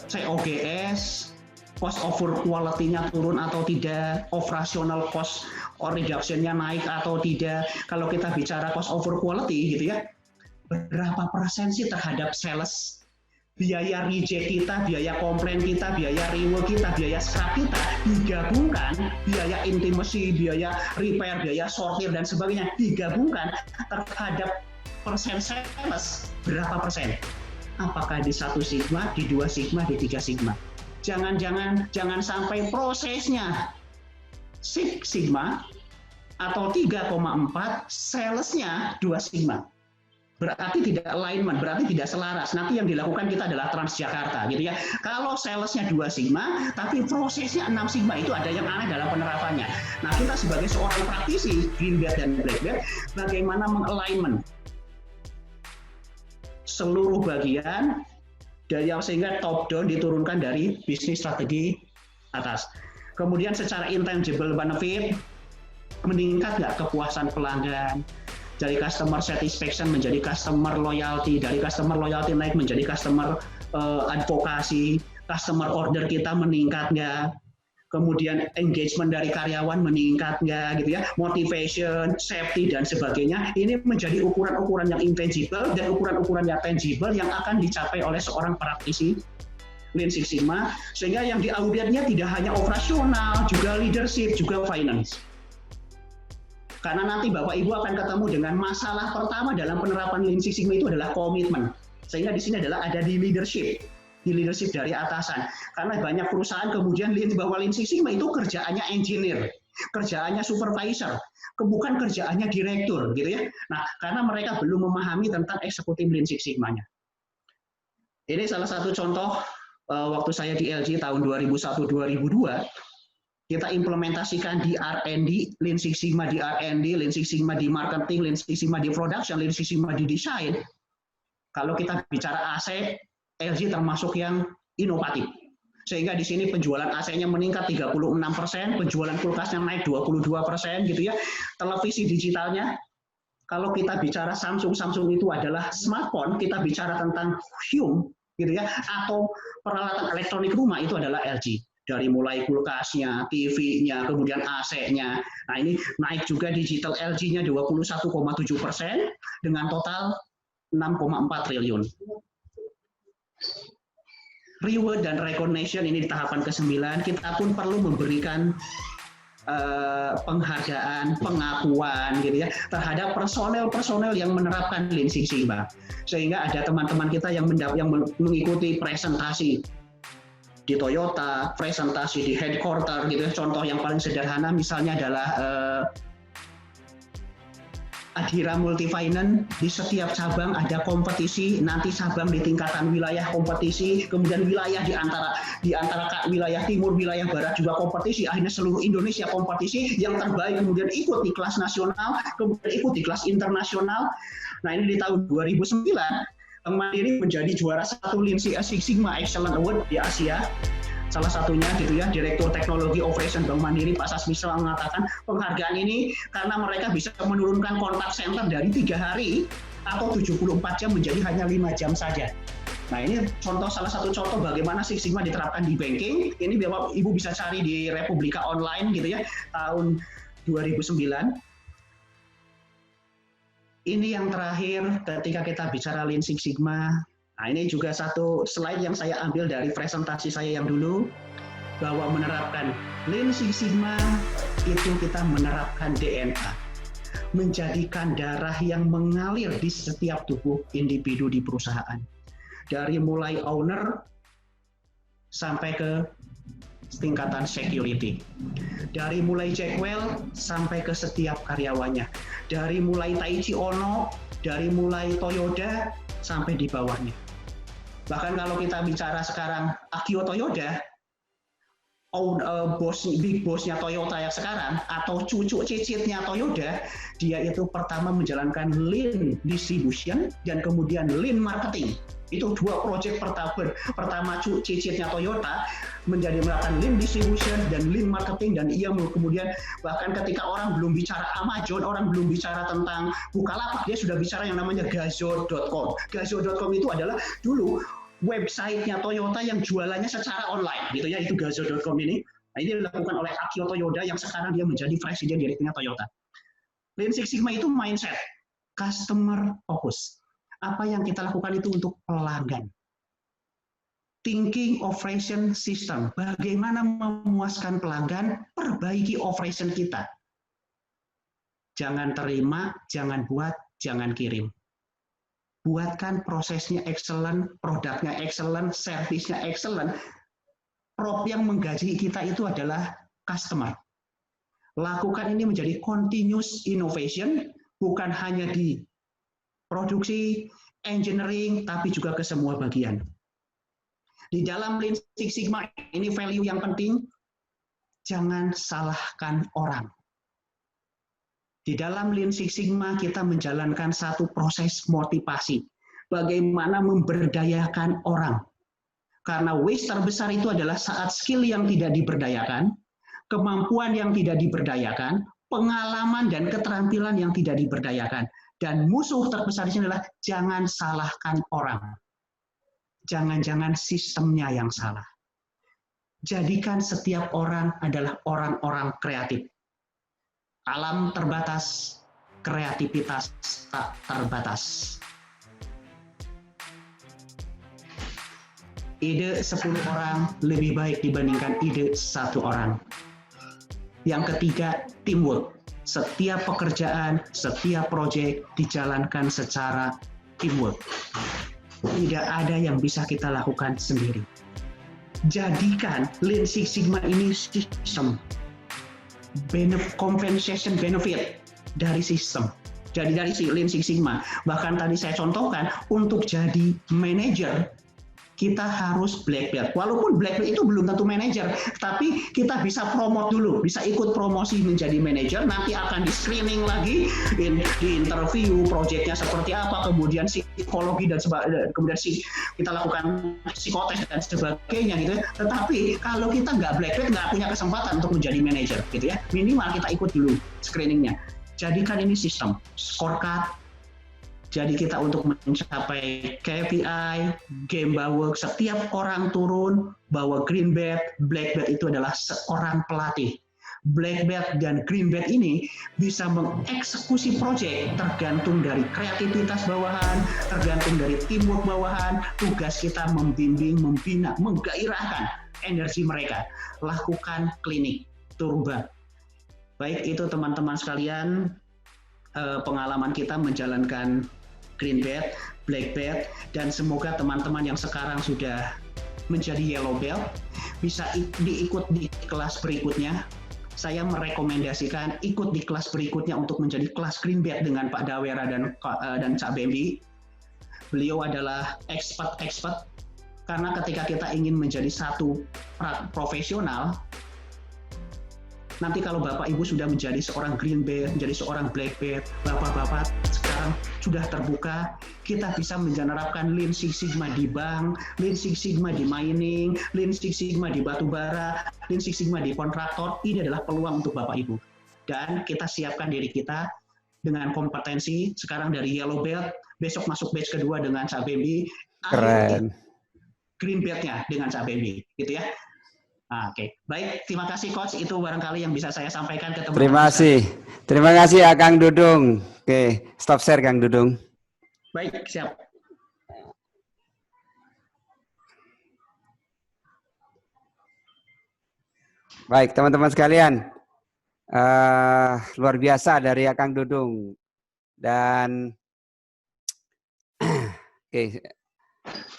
[SPEAKER 2] COGS, cost over quality-nya turun atau tidak, operational cost or reduction-nya naik atau tidak. Kalau kita bicara cost over quality gitu ya, berapa persen sih terhadap sales? Biaya reject kita, biaya komplain kita, biaya reward kita, biaya scrap kita digabungkan, biaya intimacy, biaya repair, biaya sortir dan sebagainya digabungkan terhadap persen sales berapa persen? Apakah di 1 sigma, di 2 sigma, di 3 sigma? Jangan sampai prosesnya 6 sigma atau 3,4 salesnya 2 sigma. Berarti tidak alignment, berarti tidak selaras. Nanti yang dilakukan kita adalah Transjakarta gitu ya. Kalau salesnya 2 sigma, tapi prosesnya 6 sigma, itu ada yang aneh dalam penerapannya. Nah, kita sebagai seorang praktisi green belt dan black belt, bagaimana mengalignment seluruh bagian dari sehingga top down diturunkan dari bisnis strategi atas. Kemudian secara intangible benefit, meningkat nggak kepuasan pelanggan, dari customer satisfaction menjadi customer loyalty, dari customer loyalty naik menjadi customer advokasi, customer order kita meningkat nggak, kemudian engagement dari karyawan meningkat nggak gitu ya, motivation, safety dan sebagainya. Ini menjadi ukuran-ukuran yang intangible dan ukuran-ukuran yang tangible yang akan dicapai oleh seorang praktisi Lean Six Sigma, sehingga yang diauditnya tidak hanya operasional, juga leadership, juga finance. Karena nanti Bapak Ibu akan ketemu dengan masalah pertama dalam penerapan Lean Six Sigma itu adalah komitmen. Sehingga di sini adalah ada di leadership dari atasan. Karena banyak perusahaan kemudian bahwa Lean Six Sigma itu kerjaannya engineer, kerjaannya supervisor, bukan kerjaannya direktur gitu ya. Nah, karena mereka belum memahami tentang eksekutif Lean Six Sigma-nya. Ini salah satu contoh waktu saya di LG tahun 2001-2002, kita implementasikan di R&D, Lean Six Sigma di R&D, Lean Six Sigma di marketing, Lean Six Sigma di production, Lean Six Sigma di desain. Kalau kita bicara AC, LG termasuk yang inovatif. Sehingga di sini penjualan AC-nya meningkat 36%, penjualan kulkasnya naik 22% gitu ya. Televisi digitalnya, kalau kita bicara Samsung itu adalah smartphone, kita bicara tentang Home gitu ya, atau peralatan elektronik rumah itu adalah LG. Dari mulai kulkasnya, TV-nya, kemudian AC-nya. Nah, ini naik juga digital LG-nya 21,7% dengan total 6,4 triliun. Reward dan recognition ini di tahapan ke-9, kita pun perlu memberikan penghargaan, pengakuan gitu ya terhadap personel yang menerapkan Lean Six Sigma. Sehingga ada teman-teman kita yang mengikuti presentasi di Toyota, presentasi di headquarter gitu ya. Contoh yang paling sederhana misalnya adalah Adhira Multifinance, di setiap cabang ada kompetisi, nanti cabang di tingkatan wilayah kompetisi, kemudian wilayah di antara wilayah timur, wilayah barat juga kompetisi, akhirnya seluruh Indonesia kompetisi, yang terbaik kemudian ikut di kelas nasional, kemudian ikut di kelas internasional. Nah, ini di tahun 2009, Bank Mandiri menjadi juara 1 Lean Six Sigma Excellence Award di Asia. Salah satunya gitu ya, Direktur Teknologi Operation Bank Mandiri Pak Sasmisal mengatakan penghargaan ini karena mereka bisa menurunkan kontak center dari 3 hari atau 74 jam menjadi hanya 5 jam saja. Nah, ini salah satu contoh bagaimana Six Sigma diterapkan di banking. Ini Bapak Ibu bisa cari di Republika Online gitu ya, tahun 2009. Ini yang terakhir ketika kita bicara Lean Six Sigma. Nah, ini juga satu slide yang saya ambil dari presentasi saya yang dulu, bahwa menerapkan Lean Six Sigma itu kita menerapkan DNA, menjadikan darah yang mengalir di setiap tubuh individu di perusahaan. dari mulai owner sampai ke tingkatan security. Dari mulai Jackwell sampai ke setiap karyawannya. Dari mulai Taichi Ono, dari mulai Toyoda sampai di bawahnya. Bahkan kalau kita bicara sekarang Akio Toyoda, big bossnya Toyota yang sekarang, atau cucu cicitnya Toyoda, dia itu pertama menjalankan lean distribution dan kemudian lean marketing. Itu dua proyek pertama cicitnya Toyota menjadi melakukan lean distribution dan lean marketing, dan ia kemudian bahkan ketika orang belum bicara Amazon, orang belum bicara tentang Bukalapak, dia sudah bicara yang namanya Gazoo.com. Gazoo.com itu adalah dulu websitenya Toyota yang jualannya secara online, gitu ya, itu Gazoo.com ini. Nah, ini dilakukan oleh Akio Toyoda yang sekarang dia menjadi presiden direkturnya Toyota. Lean Six Sigma itu mindset, customer focus. Apa yang kita lakukan itu untuk pelanggan. Thinking operation system, bagaimana memuaskan pelanggan, perbaiki operation kita. Jangan terima, jangan buat, jangan kirim. Buatkan prosesnya excellent, produknya excellent, servisnya excellent. Yang menggaji kita itu adalah customer. Lakukan ini menjadi continuous innovation, bukan hanya di produksi, engineering, tapi juga ke semua bagian. Di dalam Lean Six Sigma, ini value yang penting, jangan salahkan orang. Di dalam Lean Six Sigma, kita menjalankan satu proses motivasi. Bagaimana memberdayakan orang. Karena waste terbesar itu adalah saat skill yang tidak diberdayakan, kemampuan yang tidak diberdayakan, pengalaman dan keterampilan yang tidak diberdayakan. Dan musuh terbesar di sini adalah jangan salahkan orang. Jangan-jangan sistemnya yang salah. Jadikan setiap orang adalah orang-orang kreatif. Alam terbatas, kreativitas tak terbatas. Ide 10 orang lebih baik dibandingkan ide 1 orang. Yang ketiga, teamwork. Setiap pekerjaan, setiap proyek dijalankan secara teamwork. Tidak ada yang bisa kita lakukan sendiri. Jadikan Lean Six Sigma ini sistem. Compensation benefit dari sistem. Jadi dari Lean Six Sigma. Bahkan tadi saya contohkan, untuk jadi manajer, kita harus black belt. Walaupun black belt itu belum tentu manajer, tapi kita bisa promote dulu, bisa ikut promosi menjadi manajer, nanti akan di screening lagi, di interview, proyeknya seperti apa, kemudian psikologi dan kemudian kita lakukan psikotes dan sebagainya gitu. Tetapi kalau kita nggak black belt, nggak punya kesempatan untuk menjadi manajer gitu ya. Minimal kita ikut dulu screeningnya. Jadikan ini sistem, scorecard. Jadi kita untuk mencapai KPI, Gemba Work, setiap orang turun bawa green belt, black belt itu adalah seorang pelatih. Black belt dan green belt ini bisa mengeksekusi proyek tergantung dari kreativitas bawahan, tergantung dari teamwork bawahan. Tugas kita membimbing, membina, menggairahkan energi mereka. Lakukan klinik, turba. Baik, itu teman-teman sekalian, pengalaman kita menjalankan green belt, black belt, dan semoga teman-teman yang sekarang sudah menjadi yellow belt bisa diikut di kelas berikutnya. Saya merekomendasikan ikut di kelas berikutnya untuk menjadi kelas green belt dengan Pak Dawera dan Cak Bembi. Beliau adalah expert karena ketika kita ingin menjadi satu profesional, nanti kalau Bapak Ibu sudah menjadi seorang green belt, menjadi seorang black belt, Bapak-bapak sekarang sudah terbuka, kita bisa menerapkan Lean Six Sigma di bank, Lean Six Sigma di mining, Lean Six Sigma di batubara, Lean Six Sigma di kontraktor. Ini adalah peluang untuk Bapak Ibu. Dan kita siapkan diri kita dengan kompetensi, sekarang dari yellow belt, besok masuk batch kedua dengan Cak Bembi,
[SPEAKER 1] Keren.
[SPEAKER 2] Green Belt-nya dengan Cak Bembi, gitu ya. Oke, baik. Terima kasih Coach. Itu barangkali yang bisa saya sampaikan ke teman-teman.
[SPEAKER 1] Terima kasih ya Kang Dudung. Oke, stop share Kang Dudung.
[SPEAKER 2] Baik, siap.
[SPEAKER 1] Baik, teman-teman sekalian. Luar biasa dari Kang Dudung. Dan oke,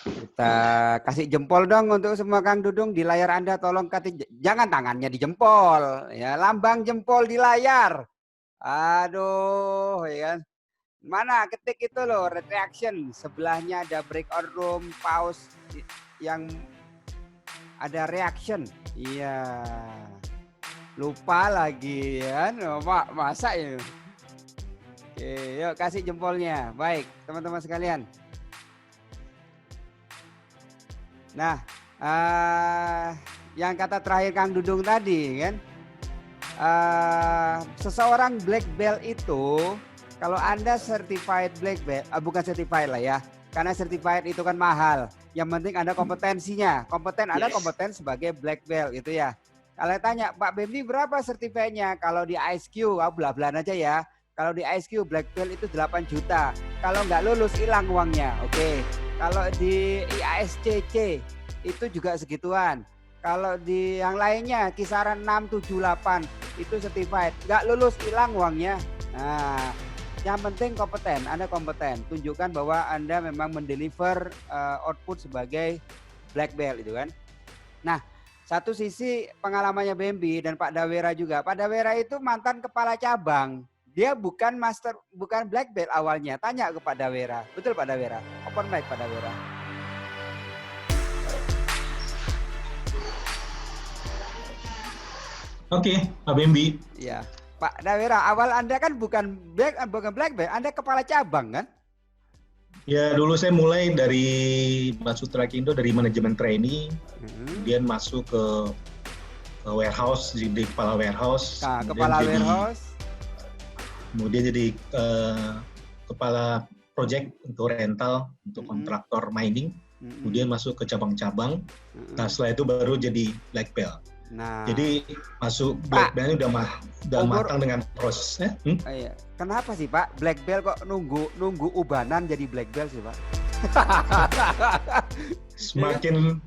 [SPEAKER 1] Kita kasih jempol dong untuk semua Kang Dudung di layar Anda, tolong jangan tangannya di jempol, ya lambang jempol di layar. Aduh, ya kan. Mana ketik itu loh, reaction. Sebelahnya ada breakout room, pause yang ada reaction. Iya. Lupa lagi ya, masa ya. Oke, yuk kasih jempolnya. Baik, teman-teman sekalian. Nah, yang kata terakhir Kang Dudung tadi kan, seseorang black belt itu, kalau Anda certified black belt, bukan certified lah ya, karena certified itu kan mahal. Yang penting Anda kompetensinya, Anda kompeten sebagai black belt gitu ya. Kalau tanya Pak Bembi berapa sertifikatnya? Kalau di ISQ, belah-belahan aja ya. Kalau di ISQ black belt itu 8 juta. Kalau nggak lulus hilang uangnya. Oke. Kalau di IASCC itu juga segituan. Kalau di yang lainnya kisaran 6, 7, 8 itu certified. Nggak lulus hilang uangnya. Nah, yang penting kompeten. Anda kompeten. Tunjukkan bahwa Anda memang mendeliver output sebagai black belt itu kan. Nah, satu sisi pengalamannya Bembi dan Pak Dawera juga. Pak Dawera itu mantan kepala cabang. Dia bukan master, bukan black belt awalnya. Tanya ke Pak Dawera. Betul Pak Dawera? Open mic Pak Dawera.
[SPEAKER 3] Oke, Pak Bembi.
[SPEAKER 1] Iya. Pak Dawera, awal Anda kan bukan black belt, Anda kepala cabang kan?
[SPEAKER 3] Ya, dulu saya mulai dari masuk Trakindo dari manajemen trainee, kemudian masuk ke warehouse, jadi kepala warehouse.
[SPEAKER 1] Nah, kepala warehouse.
[SPEAKER 3] Kemudian jadi kepala project untuk rental, untuk kontraktor mining. Kemudian masuk ke cabang-cabang. Nah, setelah itu baru jadi black belt.
[SPEAKER 1] Nah,
[SPEAKER 3] jadi masuk black belt udah matang dengan prosesnya.
[SPEAKER 1] Iya. Kenapa sih Pak black belt kok nunggu ubanan jadi black belt sih Pak?
[SPEAKER 3] Semakin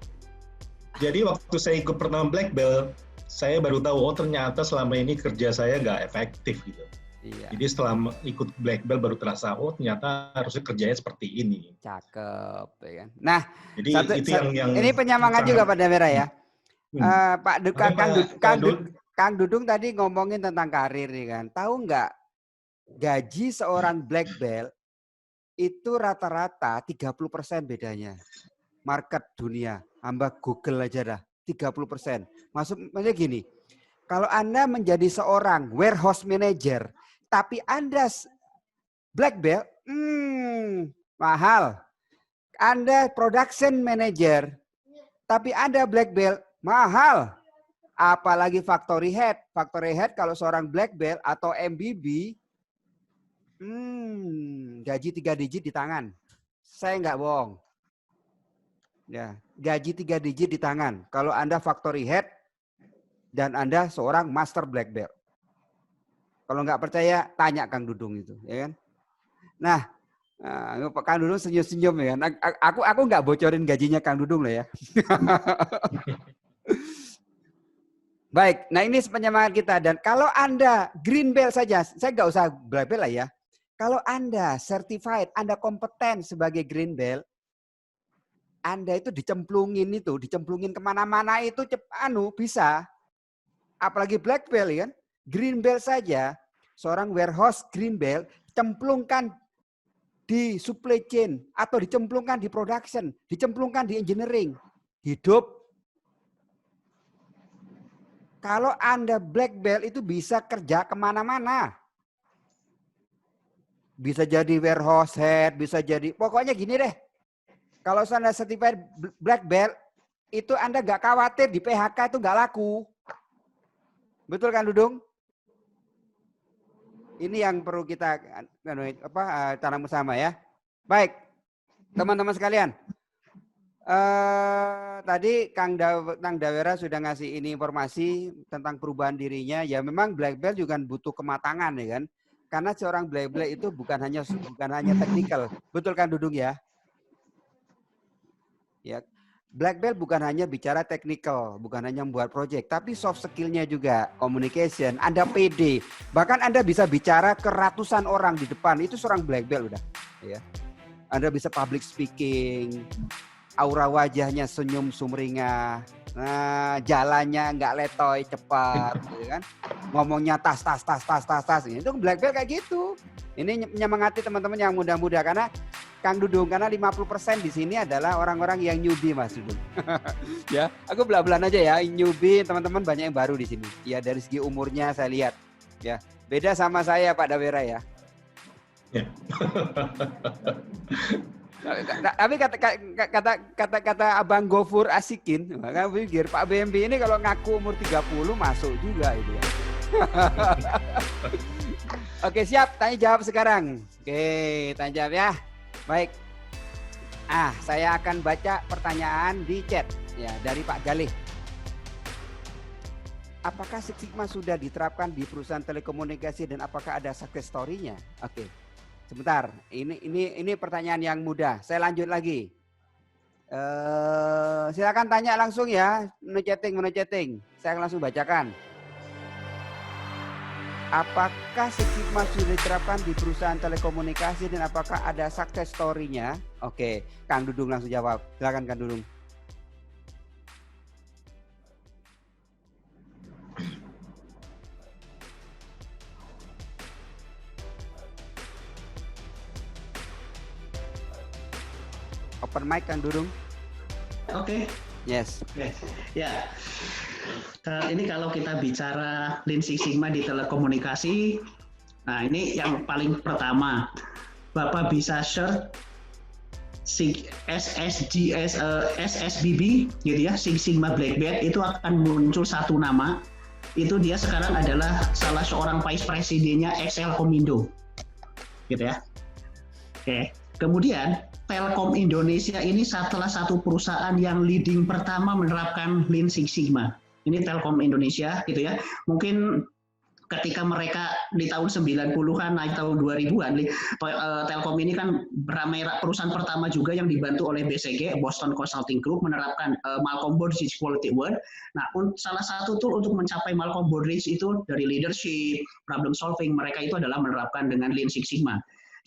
[SPEAKER 3] jadi waktu saya ikut pertama black belt, saya baru tahu ternyata selama ini kerja saya nggak efektif gitu. Iya. Jadi setelah ikut black belt baru terasa ternyata harusnya kerjanya seperti ini.
[SPEAKER 1] Cakep ya kan. Nah,
[SPEAKER 3] jadi itu yang
[SPEAKER 1] ini penyemangat juga Pak Dawera ya. Kang Dudung tadi ngomongin tentang karir nih kan. Tahu nggak gaji seorang black belt itu rata-rata 30% bedanya. Market dunia, hamba Google aja dah, 30%. Maksudnya gini, kalau Anda menjadi seorang warehouse manager, tapi Anda black belt, mahal. Anda production manager, tapi Anda black belt, mahal. Apalagi factory head. Factory head kalau seorang black belt atau MBB, gaji 3 digit di tangan. Saya nggak bohong. Ya, gaji 3 digit di tangan. Kalau Anda factory head dan Anda seorang master black belt. Kalau nggak percaya, tanya Kang Dudung itu, ya kan? Nah, Kang Dudung senyum-senyum ya kan. Aku nggak bocorin gajinya Kang Dudung lah ya. Baik, nah ini penyemangat kita. Dan kalau Anda green belt saja, saya nggak usah black belt lah ya. Kalau Anda certified, Anda kompeten sebagai green belt, Anda itu dicemplungin kemana-mana itu bisa. Apalagi black belt kan, green belt saja, seorang warehouse green belt, cemplungkan di supply chain, atau dicemplungkan di production, dicemplungkan di engineering, hidup. Kalau Anda black belt itu bisa kerja kemana-mana. Bisa jadi warehouse head, bisa jadi, pokoknya gini deh. Kalau Anda certified black belt, itu Anda nggak khawatir di PHK itu nggak laku. Betul kan Dudung? Ini yang perlu kita tanam bersama ya. Baik, teman-teman sekalian. Tadi Kang Dawera sudah ngasih ini informasi tentang perubahan dirinya. Ya memang black belt juga butuh kematangan ya kan. Karena seorang black belt itu bukan hanya teknikal. Betul kan Dudung ya? Ya. Black belt bukan hanya bicara teknikal, bukan hanya membuat project, tapi soft skill-nya juga, communication, Anda pede. Bahkan Anda bisa bicara ke ratusan orang di depan, itu seorang black belt udah. Ya. Anda bisa public speaking, aura wajahnya senyum sumringah, nah jalannya nggak letoy cepat, gitu kan? Ngomongnya tas, itu black belt kayak gitu. Ini menyemangati teman-teman yang muda-muda karena Kang Dudung, karena 50% di sini adalah orang-orang yang newbie Mas Dudung. Ya, aku belan-belan aja ya, newbie teman-teman banyak yang baru di sini. Ya dari segi umurnya saya lihat, ya beda sama saya Pak Dawera ya.
[SPEAKER 3] Ya.
[SPEAKER 1] Tapi kata Abang Gofur Asikin, maka pikir Pak BMB ini kalau ngaku umur 30 masuk juga itu ya. Oke, siap, tanya jawab sekarang. Oke, tanya jawab ya. Baik. Saya akan baca pertanyaan di chat ya dari Pak Galih. Apakah Six Sigma sudah diterapkan di perusahaan telekomunikasi dan apakah ada success story-nya? Oke. Sebentar, ini pertanyaan yang mudah. Saya lanjut lagi. Silakan tanya langsung ya, menu chatting. Saya akan langsung bacakan. Apakah Six Sigma sudah diterapkan di perusahaan telekomunikasi dan apakah ada success story-nya? Oke, Kang Dudung langsung jawab. Silakan Kang Dudung. Open mic Kang Dudung.
[SPEAKER 2] Oke.
[SPEAKER 1] Yes.
[SPEAKER 2] Ya. Ini kalau kita bicara Lean Six Sigma di telekomunikasi, nah ini yang paling pertama, Bapak bisa search SSBB gitu ya, Six Sigma Black Belt, itu akan muncul satu nama. Itu dia sekarang adalah salah seorang vice presidennya XL-Komindo. Gitu ya. Oke. Kemudian Telkom Indonesia ini salah satu perusahaan yang leading pertama menerapkan Lean Six Sigma. Ini Telkom Indonesia gitu ya. Mungkin ketika mereka di tahun 90-an naik tahun 2000-an, Telkom ini kan perusahaan pertama juga yang dibantu oleh BCG, Boston Consulting Group, menerapkan Malcolm Baldrige Quality Award. Nah, salah satu tool untuk mencapai Malcolm Baldrige itu dari leadership, problem solving, mereka itu adalah menerapkan dengan Lean Six Sigma.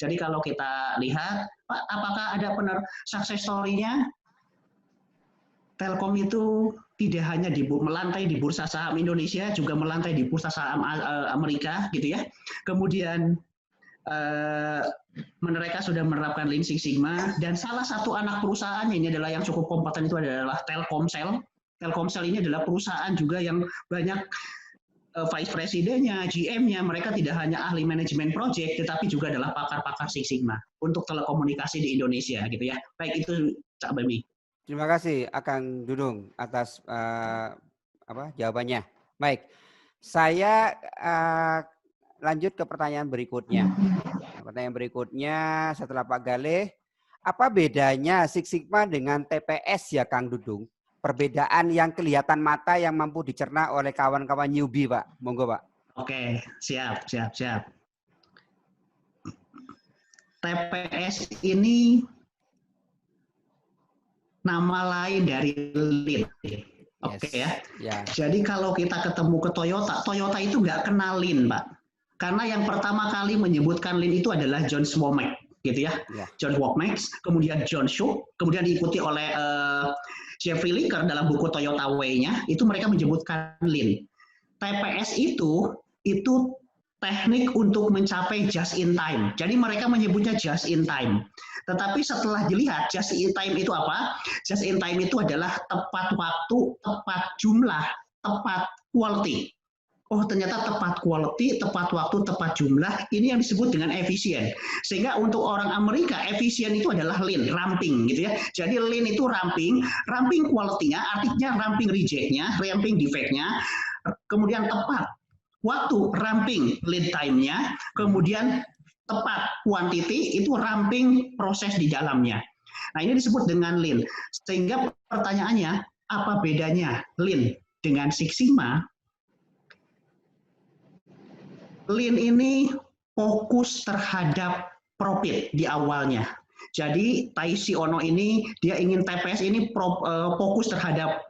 [SPEAKER 2] Jadi kalau kita lihat, Pak, apakah ada benar success story-nya? Telkom itu tidak hanya melantai di bursa saham Indonesia, juga melantai di bursa saham Amerika, gitu ya. Kemudian mereka sudah menerapkan Lean Six Sigma, dan salah satu anak perusahaannya ini adalah yang cukup kompeten itu adalah Telkomsel. Telkomsel ini adalah perusahaan juga yang banyak vice presidennya, GM-nya, mereka tidak hanya ahli manajemen project, tetapi juga adalah pakar-pakar Six Sigma untuk telekomunikasi di Indonesia, gitu ya. Baik itu Cak Bami.
[SPEAKER 1] Terima kasih Akang Dudung atas jawabannya. Baik, saya lanjut ke pertanyaan berikutnya. Pertanyaan berikutnya setelah Pak Galih, apa bedanya Six Sigma dengan TPS ya Kang Dudung? Perbedaan yang kelihatan mata yang mampu dicerna oleh kawan-kawan newbie, Pak. Monggo, Pak.
[SPEAKER 2] Oke, siap. TPS ini nama lain dari Lean. Oke ya. Jadi kalau kita ketemu ke Toyota itu nggak kenal Lean, Pak. Karena yang pertama kali menyebutkan Lean itu adalah John Womack, gitu ya. John Womack, kemudian John Shaw, kemudian diikuti oleh Jeffrey Licker dalam buku Toyota Way-nya, itu mereka menyebutkan Lean. TPS itu teknik untuk mencapai just in time. Jadi mereka menyebutnya just in time. Tetapi setelah dilihat just in time itu apa? Just in time itu adalah tepat waktu, tepat jumlah, tepat quality. Oh, ternyata tepat quality, tepat waktu, tepat jumlah, ini yang disebut dengan efisien. Sehingga untuk orang Amerika, efisien itu adalah lean, ramping gitu ya. Jadi lean itu ramping quality-nya, artinya ramping reject-nya, ramping defect-nya, kemudian tepat waktu, ramping lead time-nya, kemudian tepat quantity, itu ramping proses di dalamnya. Nah, ini disebut dengan lean. Sehingga pertanyaannya, apa bedanya lean dengan Six Sigma? Lean ini fokus terhadap profit di awalnya. Jadi Taishi Ono ini dia ingin TPS ini fokus terhadap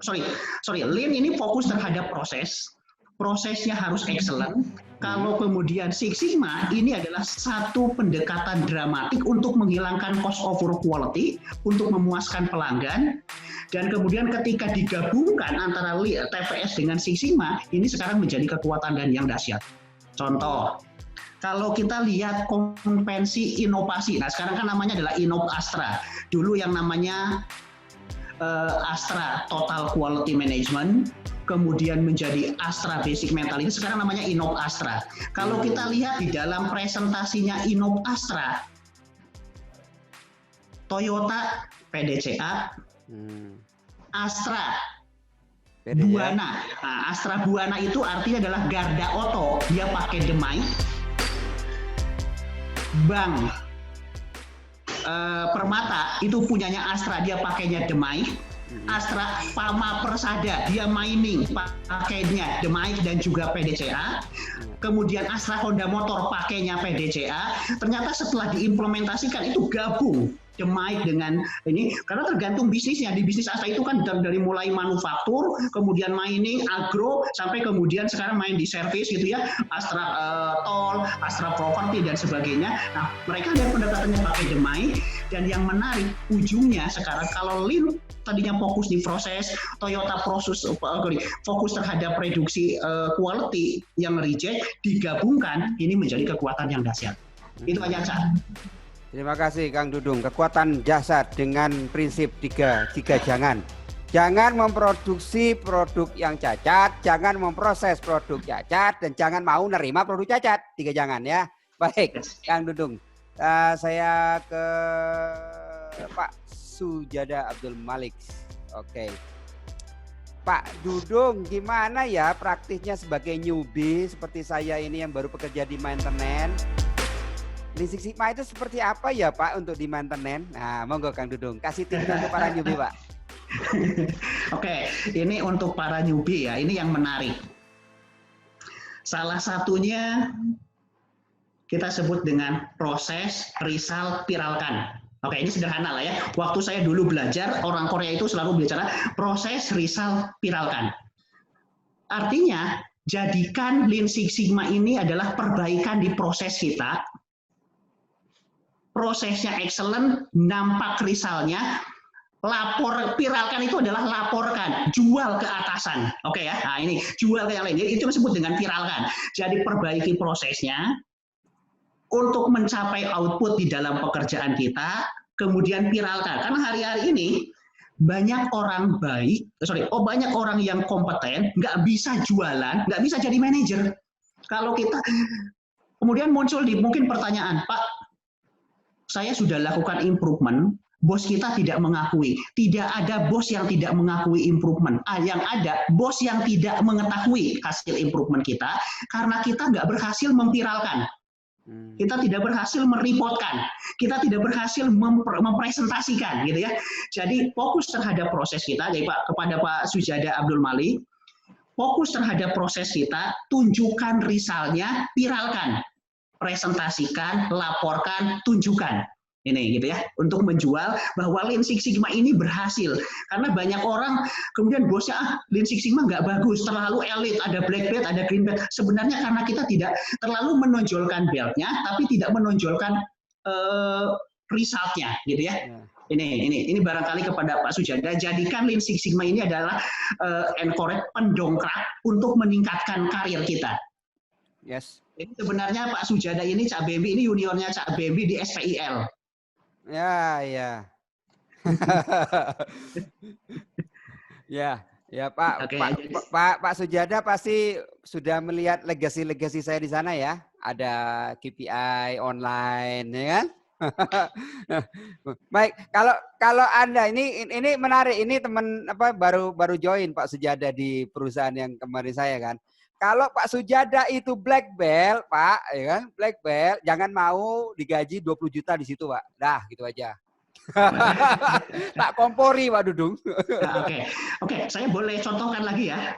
[SPEAKER 2] Lean ini fokus terhadap proses, prosesnya harus excellent. Kalau kemudian Six Sigma ini adalah satu pendekatan dramatik untuk menghilangkan cost over quality, untuk memuaskan pelanggan, dan kemudian ketika digabungkan antara TVS dengan Six Sigma, ini sekarang menjadi kekuatan dan yang dahsyat. Contoh, kalau kita lihat konvensi inovasi, nah sekarang kan namanya adalah Innov Astra. Dulu yang namanya Astra Total Quality Management, kemudian menjadi Astra Basic Mentality, sekarang namanya Innov Astra. Kalau kita lihat di dalam presentasinya Innov Astra, Toyota PDCA, Astra Buana. Nah, Astra Buana itu artinya adalah garda oto, dia pakai Demai. Bank Permata itu punyanya Astra, dia pakainya Demai. Astra Pama Persada, dia mining pakainya Demai dan juga PDCA. Kemudian Astra Honda Motor pakainya PDCA. Ternyata setelah diimplementasikan itu gabung Demai dengan ini, karena tergantung bisnisnya. Di bisnis Astra itu kan dari mulai manufaktur, kemudian mining, agro, sampai kemudian sekarang main di service gitu ya, Astra Tol, Astra Property dan sebagainya. Nah, mereka lihat pendekatannya pakai Demai, dan yang menarik ujungnya sekarang kalau Lean tadinya fokus di proses, Toyota fokus terhadap reduksi quality yang reject, digabungkan ini menjadi kekuatan yang dahsyat. Itu aja, Cak.
[SPEAKER 1] Terima kasih Kang Dudung. Kekuatan jasad dengan prinsip tiga jangan. Jangan memproduksi produk yang cacat, jangan memproses produk cacat, dan jangan mau nerima produk cacat. 3 jangan ya. Baik, Kang Dudung. Saya ke Pak Sujada Abdul Malik. Oke. Pak Dudung, gimana ya praktisnya sebagai newbie seperti saya ini yang baru bekerja di maintenance? Lean Six Sigma itu seperti apa ya Pak untuk di maintenance? Nah, monggo Kang Dudung, kasih tips untuk para newbie Pak.
[SPEAKER 2] Oke, ini untuk para newbie ya, ini yang menarik. Salah satunya kita sebut dengan proses risal viralkan. Oke, ini sederhana lah ya. Waktu saya dulu belajar, orang Korea itu selalu bicara proses risal viralkan. Artinya, jadikan Lean Six Sigma ini adalah perbaikan di proses kita. Prosesnya excellent, nampak risalnya, viralkan itu adalah laporkan, jual ke atasan. Oke ya, nah ini jual ke yang lain. Itu disebut dengan viralkan. Jadi perbaiki prosesnya untuk mencapai output di dalam pekerjaan kita, kemudian viralkan. Karena hari-hari ini banyak orang banyak orang yang kompeten, nggak bisa jualan, nggak bisa jadi manajer. Kalau kita kemudian muncul mungkin pertanyaan, Pak, saya sudah lakukan improvement, bos kita tidak mengakui. Tidak ada bos yang tidak mengakui improvement. Yang ada bos yang tidak mengetahui hasil improvement kita karena kita nggak berhasil memviralkan. Kita tidak berhasil merepotkan. Kita tidak berhasil mempresentasikan, gitu ya. Jadi fokus terhadap proses kita. Jadi Pak, kepada Pak Sujada Abdul Malik, fokus terhadap proses kita, tunjukkan risalnya, viralkan. Presentasikan, laporkan, tunjukkan. Ini gitu ya, untuk menjual bahwa Lean Six Sigma ini berhasil. Karena banyak orang kemudian bosnya, Lean Six Sigma nggak bagus, terlalu elit, ada black belt, ada green belt. Sebenarnya karena kita tidak terlalu menonjolkan beltnya, tapi tidak menonjolkan resultnya, gitu ya. Ini barangkali kepada Pak Sujada, jadikan Lean Six Sigma ini adalah encourage, pendongkrak untuk meningkatkan karir kita.
[SPEAKER 1] Yes.
[SPEAKER 2] Ini sebenarnya Pak Sujada ini, Cak Bembi ini juniornya Cak Bembi di SPIL.
[SPEAKER 1] Ya. Ya Pak.
[SPEAKER 2] Oke,
[SPEAKER 1] Pak Sujada pasti sudah melihat legasi saya di sana ya. Ada KPI online, ya kan? Baik, kalau Anda ini menarik, ini teman baru join Pak Sujada di perusahaan yang kemarin saya kan. Kalau Pak Sujada itu black belt, Pak, ya kan? Black belt, jangan mau digaji 20 juta di situ, Pak. Dah, gitu aja. Tak kompori, Pak Dudung.
[SPEAKER 2] Oke, saya boleh contohkan lagi ya.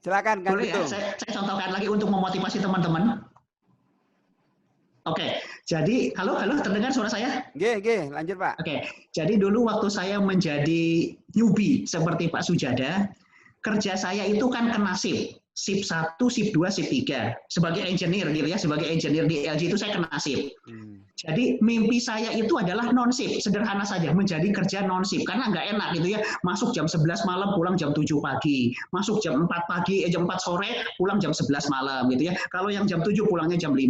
[SPEAKER 1] Silakan, Kang
[SPEAKER 2] Dudung. Saya contohkan lagi untuk memotivasi teman-teman. Oke, jadi halo, terdengar suara saya?
[SPEAKER 1] Oke, lanjut Pak.
[SPEAKER 2] Oke, jadi dulu waktu saya menjadi newbie seperti Pak Sujada, kerja saya itu kan kena shift. Shift 1, shift 2, shift 3. Sebagai engineer gitu ya, sebagai engineer di LG itu saya kena shift. Jadi mimpi saya itu adalah non shift, sederhana saja, menjadi kerja non shift karena nggak enak gitu ya, masuk jam 11 malam pulang jam 7 pagi, masuk jam 4 pagi, jam 4 sore pulang jam 11 malam gitu ya. Kalau yang jam 7 pulangnya jam 5.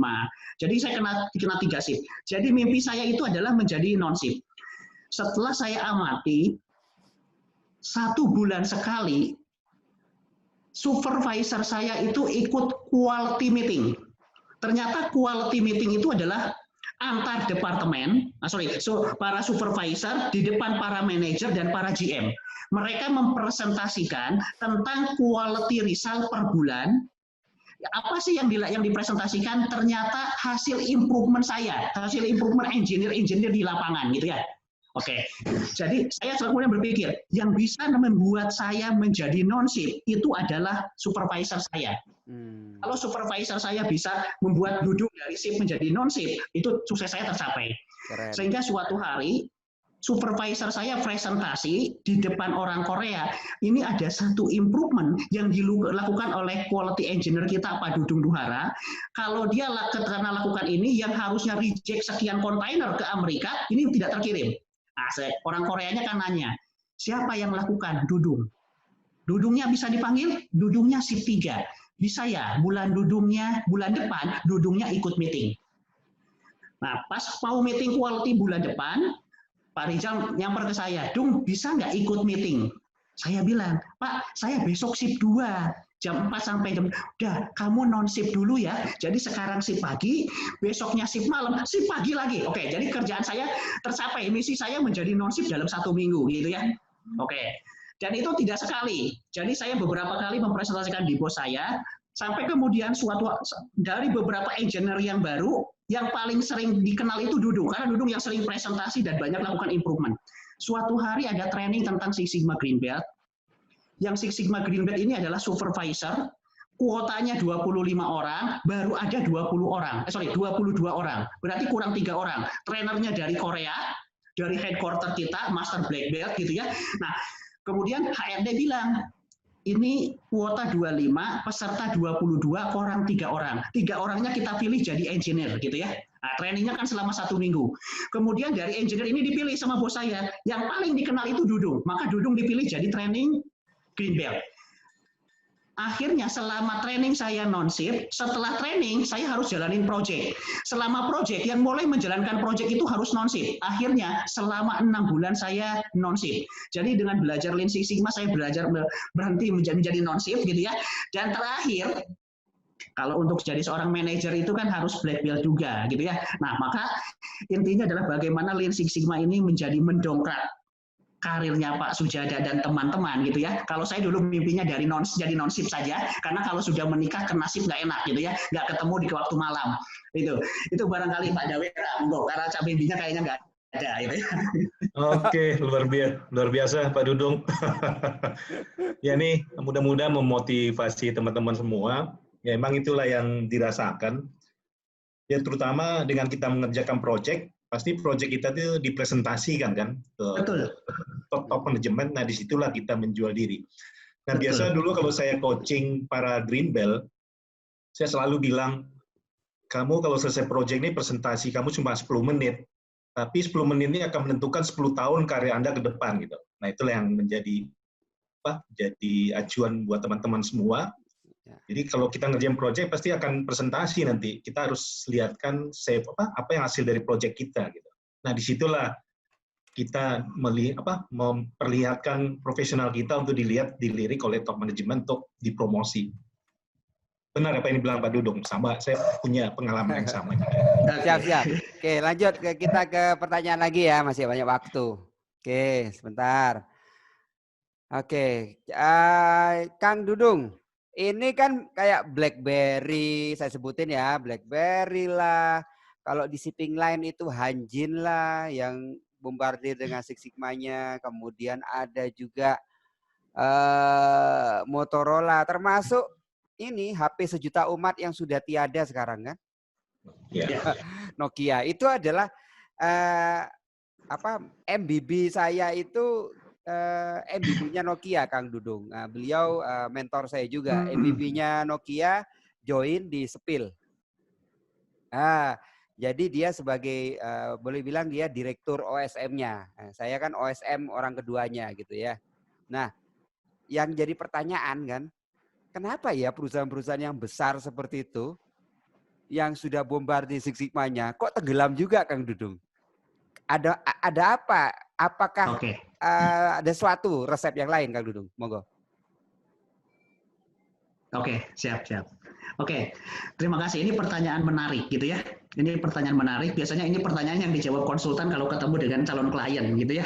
[SPEAKER 2] Jadi saya kena 3 shift. Jadi mimpi saya itu adalah menjadi non shift. Setelah saya amati 1 bulan sekali supervisor saya itu ikut quality meeting. Ternyata quality meeting itu adalah antar departemen, para supervisor di depan para manajer dan para GM. Mereka mempresentasikan tentang quality result per bulan. Apa sih yang dipresentasikan? Ternyata hasil improvement saya, hasil improvement engineer di lapangan gitu ya. Oke, jadi saya kemudian berpikir, yang bisa membuat saya menjadi non-shift itu adalah supervisor saya. Kalau supervisor saya bisa membuat duduk dari shift menjadi non-shift, itu sukses saya tercapai. Keren. Sehingga suatu hari, supervisor saya presentasi di depan orang Korea, ini ada satu improvement yang dilakukan oleh quality engineer kita, Pak Dudung Duhara. Kalau dia karena lakukan ini, yang harusnya reject sekian kontainer ke Amerika, ini tidak terkirim. Nah, orang Koreanya kan nanya, siapa yang melakukan? Dudung. Dudungnya bisa dipanggil? Dudungnya shift 3. Bisa ya, bulan depan, Dudungnya ikut meeting. Nah, pas mau meeting quality bulan depan, Pak Rizal nyamper ke saya, Dung, bisa nggak ikut meeting? Saya bilang, Pak, saya besok shift 2. Jam 4 sampai jam, udah kamu non shift dulu ya. Jadi sekarang shift pagi, besoknya shift malam, shift pagi lagi. Oke, jadi kerjaan saya tercapai. Misi saya menjadi non shift dalam 1 minggu gitu ya. Oke. Dan itu tidak sekali. Jadi saya beberapa kali mempresentasikan di bos saya, sampai kemudian dari beberapa engineer yang baru, yang paling sering dikenal itu Dudung, karena Dudung yang sering presentasi dan banyak lakukan improvement. Suatu hari ada training tentang Six Sigma Green Belt. Yang Six Sigma Green Belt ini adalah supervisor, kuotanya 25 orang, baru ada 22 orang. Berarti kurang 3 orang. Trainernya dari Korea, dari headquarter kita, Master Black Belt gitu ya. Nah, kemudian HRD bilang, ini kuota 25, peserta 22, kurang 3 orang. 3 orangnya kita pilih jadi engineer gitu ya. Nah, trainingnya kan selama 1 minggu. Kemudian dari engineer ini dipilih sama bos saya. Yang paling dikenal itu Dudung. Maka Dudung dipilih jadi training Green Belt. Akhirnya selama training saya non-shift, setelah training saya harus jalanin project. Selama project, yang mulai menjalankan project itu harus non-shift. Akhirnya selama 6 bulan saya non-shift. Jadi dengan belajar Lean Six Sigma, saya belajar berhenti menjadi non-shift gitu ya. Dan terakhir, kalau untuk jadi seorang manajer itu kan harus black belt juga gitu ya. Nah, maka intinya adalah bagaimana Lean Six Sigma ini menjadi mendongkrak karirnya Pak Sujada dan teman-teman gitu ya. Kalau saya dulu mimpinya jadi non-shift saja, karena kalau sudah menikah kena shift nggak enak gitu ya, nggak ketemu di waktu malam. Itu barangkali Pak Dawera, karena mimpinya kayaknya nggak ada gitu ya.
[SPEAKER 3] Oke, luar biasa Pak Dudung. Ya nih, mudah-mudahan memotivasi teman-teman semua. Ya emang itulah yang dirasakan. Ya terutama dengan kita mengerjakan proyek, pasti proyek kita itu dipresentasikan kan ke top manajemen. Nah disitulah kita menjual diri. Nah biasa dulu kalau saya coaching para Green Belt, saya selalu bilang, kamu kalau selesai proyek ini presentasi kamu cuma 10 menit, tapi 10 menit ini akan menentukan 10 tahun karir Anda ke depan gitu. Nah itulah yang menjadi jadi acuan buat teman-teman semua. Jadi kalau kita ngerjain proyek pasti akan presentasi nanti. Kita harus lihatkan apa yang hasil dari proyek kita gitu. Nah disitulah kita memperlihatkan profesional kita untuk dilirik oleh top manajemen untuk dipromosi. Benar apa yang dibilang Pak Dudung, sama saya punya pengalaman yang sama.
[SPEAKER 1] Siap. Oke, lanjut kita ke pertanyaan lagi ya, masih banyak waktu. Oke, sebentar. Oke, Kang Dudung, ini kan kayak BlackBerry, saya sebutin ya, BlackBerry lah. Kalau di shipping line itu Hanjin lah, yang bombardir dengan Six Sigma-nya. Kemudian ada juga Motorola, termasuk ini HP sejuta umat yang sudah tiada sekarang kan? Nokia itu adalah MBB saya itu MVP-nya Nokia, Kang Dudung. Nah, beliau mentor saya juga.
[SPEAKER 2] Hmm.
[SPEAKER 1] MVP-nya Nokia join di Sepil. Ah, jadi dia sebagai boleh bilang dia direktur OSM-nya. Nah, saya kan OSM orang keduanya gitu ya. Nah, yang jadi pertanyaan kan, kenapa ya perusahaan-perusahaan yang besar seperti itu, yang sudah bombardir Six Sigma-nya, kok tenggelam juga, Kang Dudung? Ada apa? Apakah ada suatu resep yang lain, Kang Dudung? Monggo.
[SPEAKER 2] Oke, siap. Oke, terima kasih. Ini pertanyaan menarik gitu ya. Ini pertanyaan menarik. Biasanya ini pertanyaan yang dijawab konsultan kalau ketemu dengan calon klien gitu ya.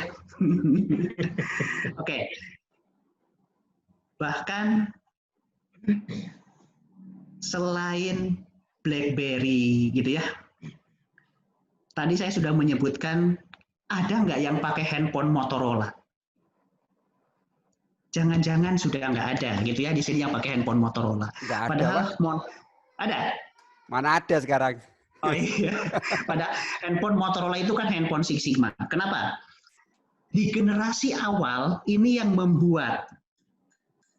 [SPEAKER 2] Oke. Bahkan selain BlackBerry gitu ya. Tadi saya sudah menyebutkan ada nggak yang pakai handphone Motorola? Jangan-jangan sudah nggak ada gitu ya di sini yang pakai handphone Motorola.
[SPEAKER 1] Nggak ada,
[SPEAKER 2] Padahal ada.
[SPEAKER 1] Mana ada sekarang?
[SPEAKER 2] Oh iya. Pada handphone Motorola itu kan handphone Six Sigma. Kenapa? Di generasi awal ini yang membuat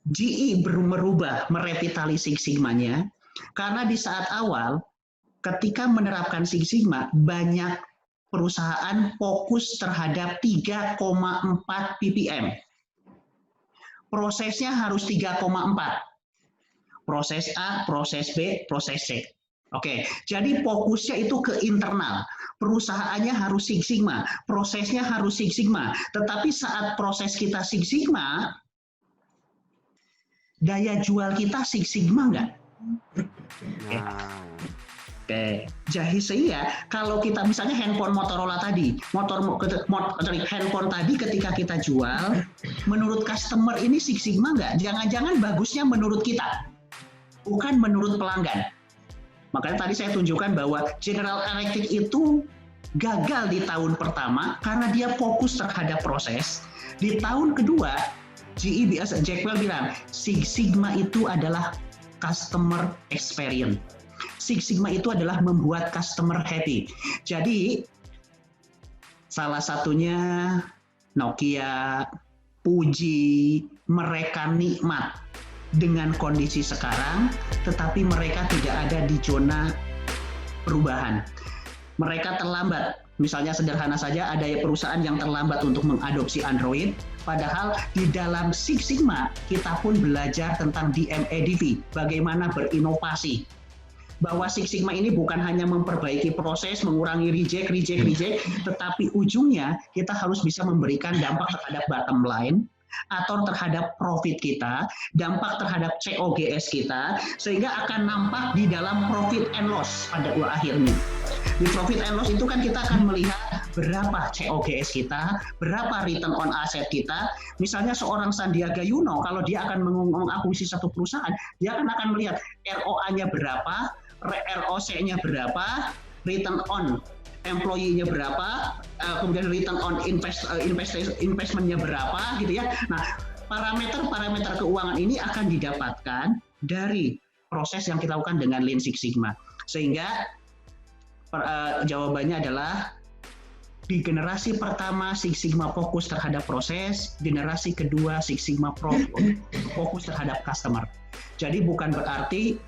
[SPEAKER 2] GE merubah, merevitalisasi Six Sigma-nya, karena di saat awal ketika menerapkan Six Sigma, banyak perusahaan fokus terhadap 3,4 ppm. Prosesnya harus 3,4. Proses A, proses B, proses C. Oke, jadi fokusnya itu ke internal. Perusahaannya harus Six Sigma, prosesnya harus Six Sigma. Tetapi saat proses kita Six Sigma, daya jual kita Six Sigma nggak? Oke, jadi sehingga kalau kita misalnya handphone Motorola tadi, handphone tadi ketika kita jual, menurut customer ini Six Sigma nggak? Jangan-jangan bagusnya menurut kita, bukan menurut pelanggan. Makanya tadi saya tunjukkan bahwa General Electric itu gagal di tahun pertama karena dia fokus terhadap proses. Di tahun kedua, Jackwell bilang, Six Sigma itu adalah customer experience. Six Sigma itu adalah membuat customer happy. Jadi, salah satunya Nokia, Fuji, mereka nikmat dengan kondisi sekarang, tetapi mereka tidak ada di zona perubahan. Mereka terlambat. Misalnya sederhana saja, ada perusahaan yang terlambat untuk mengadopsi Android, padahal di dalam Six Sigma kita pun belajar tentang DMADV, bagaimana berinovasi. Bahwa Six Sigma ini bukan hanya memperbaiki proses, mengurangi reject, tetapi ujungnya kita harus bisa memberikan dampak terhadap bottom line, atau terhadap profit kita, dampak terhadap COGS kita, sehingga akan nampak di dalam profit and loss pada akhirnya. Di profit and loss itu kan kita akan melihat berapa COGS kita, berapa return on asset kita. Misalnya seorang Sandiaga Uno, kalau dia akan mengakuisisi satu perusahaan, dia akan melihat ROA-nya berapa, ROC-nya berapa, return on employee-nya berapa, kemudian return on investment-nya berapa, gitu ya. Nah, parameter-parameter keuangan ini akan didapatkan dari proses yang kita lakukan dengan Lean Six Sigma. Sehingga jawabannya adalah di generasi pertama Six Sigma fokus terhadap proses, generasi kedua Six Sigma fokus terhadap customer. Jadi bukan berarti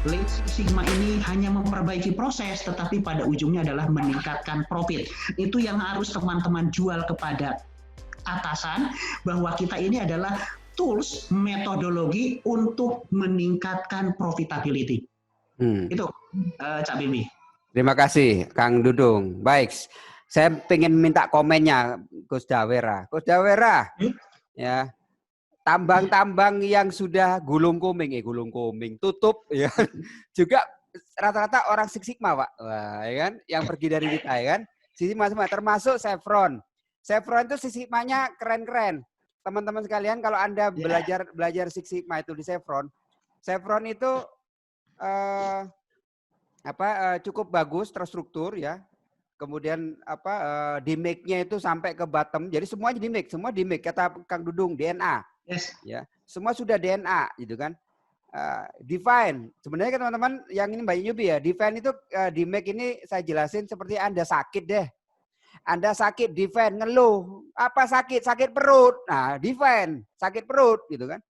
[SPEAKER 2] Lean Six Sigma ini hanya memperbaiki proses, tetapi pada ujungnya adalah meningkatkan profit. Itu yang harus teman-teman jual kepada atasan, bahwa kita ini adalah tools, metodologi untuk meningkatkan profitability. Itu, Cak Bibi.
[SPEAKER 1] Terima kasih, Kang Dudung. Baik, saya ingin minta komennya, Gus Dawera. Gus Dawera, ya. Tambang-tambang yang sudah gulung kuming tutup ya juga rata-rata orang Six Sigma, Pak. Wah, ya kan? Yang pergi dari kita ya kan. Six Sigma semua termasuk Chevron. Chevron itu Six Sigma-nya keren-keren. Teman-teman sekalian kalau Anda belajar Six Sigma itu di Chevron itu cukup bagus terstruktur ya. Kemudian demake-nya itu sampai ke bottom. Jadi semuanya demake, semua demake kata Kang Dudung, DNA.
[SPEAKER 2] Yes.
[SPEAKER 1] Ya, semua sudah DNA gitu kan. Define. Sebenarnya kan teman-teman yang ini Mbak Yubi ya, define itu demake ini saya jelasin seperti Anda sakit deh. Anda sakit, defend, ngeluh. Apa sakit? Sakit perut. Nah, defend, sakit perut gitu kan.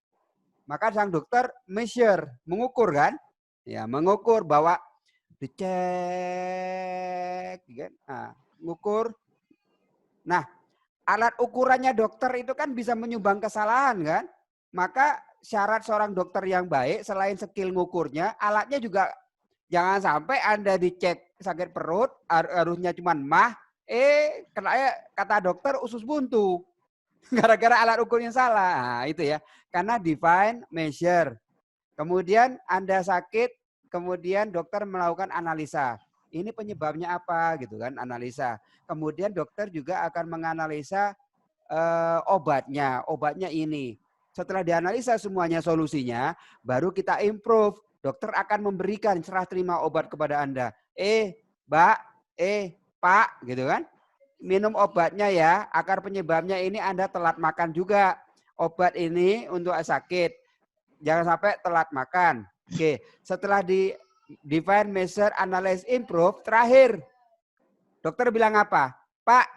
[SPEAKER 1] Maka sang dokter measure, mengukur kan? Ya, mengukur bahwa dicek kan. Nah, mengukur. Nah, alat ukurannya dokter itu kan bisa menyumbang kesalahan kan? Maka syarat seorang dokter yang baik selain skill ngukurnya, alatnya juga jangan sampai Anda dicek sakit perut, harusnya cuma mah, kata dokter usus buntu. Gara-gara alat ukurnya salah. Nah, itu ya. Karena define, measure. Kemudian Anda sakit, kemudian dokter melakukan analisa. Ini penyebabnya apa gitu kan, analisa. Kemudian dokter juga akan menganalisa obatnya ini. Setelah dianalisa semuanya solusinya, baru kita improve. Dokter akan memberikan serah terima obat kepada Anda. Mbak, Pak, gitu kan. Minum obatnya ya, akar penyebabnya ini Anda telat makan juga. Obat ini untuk sakit. Jangan sampai telat makan. Oke, setelah di define, measure, analyze, improve, terakhir. Dokter bilang apa? Pak,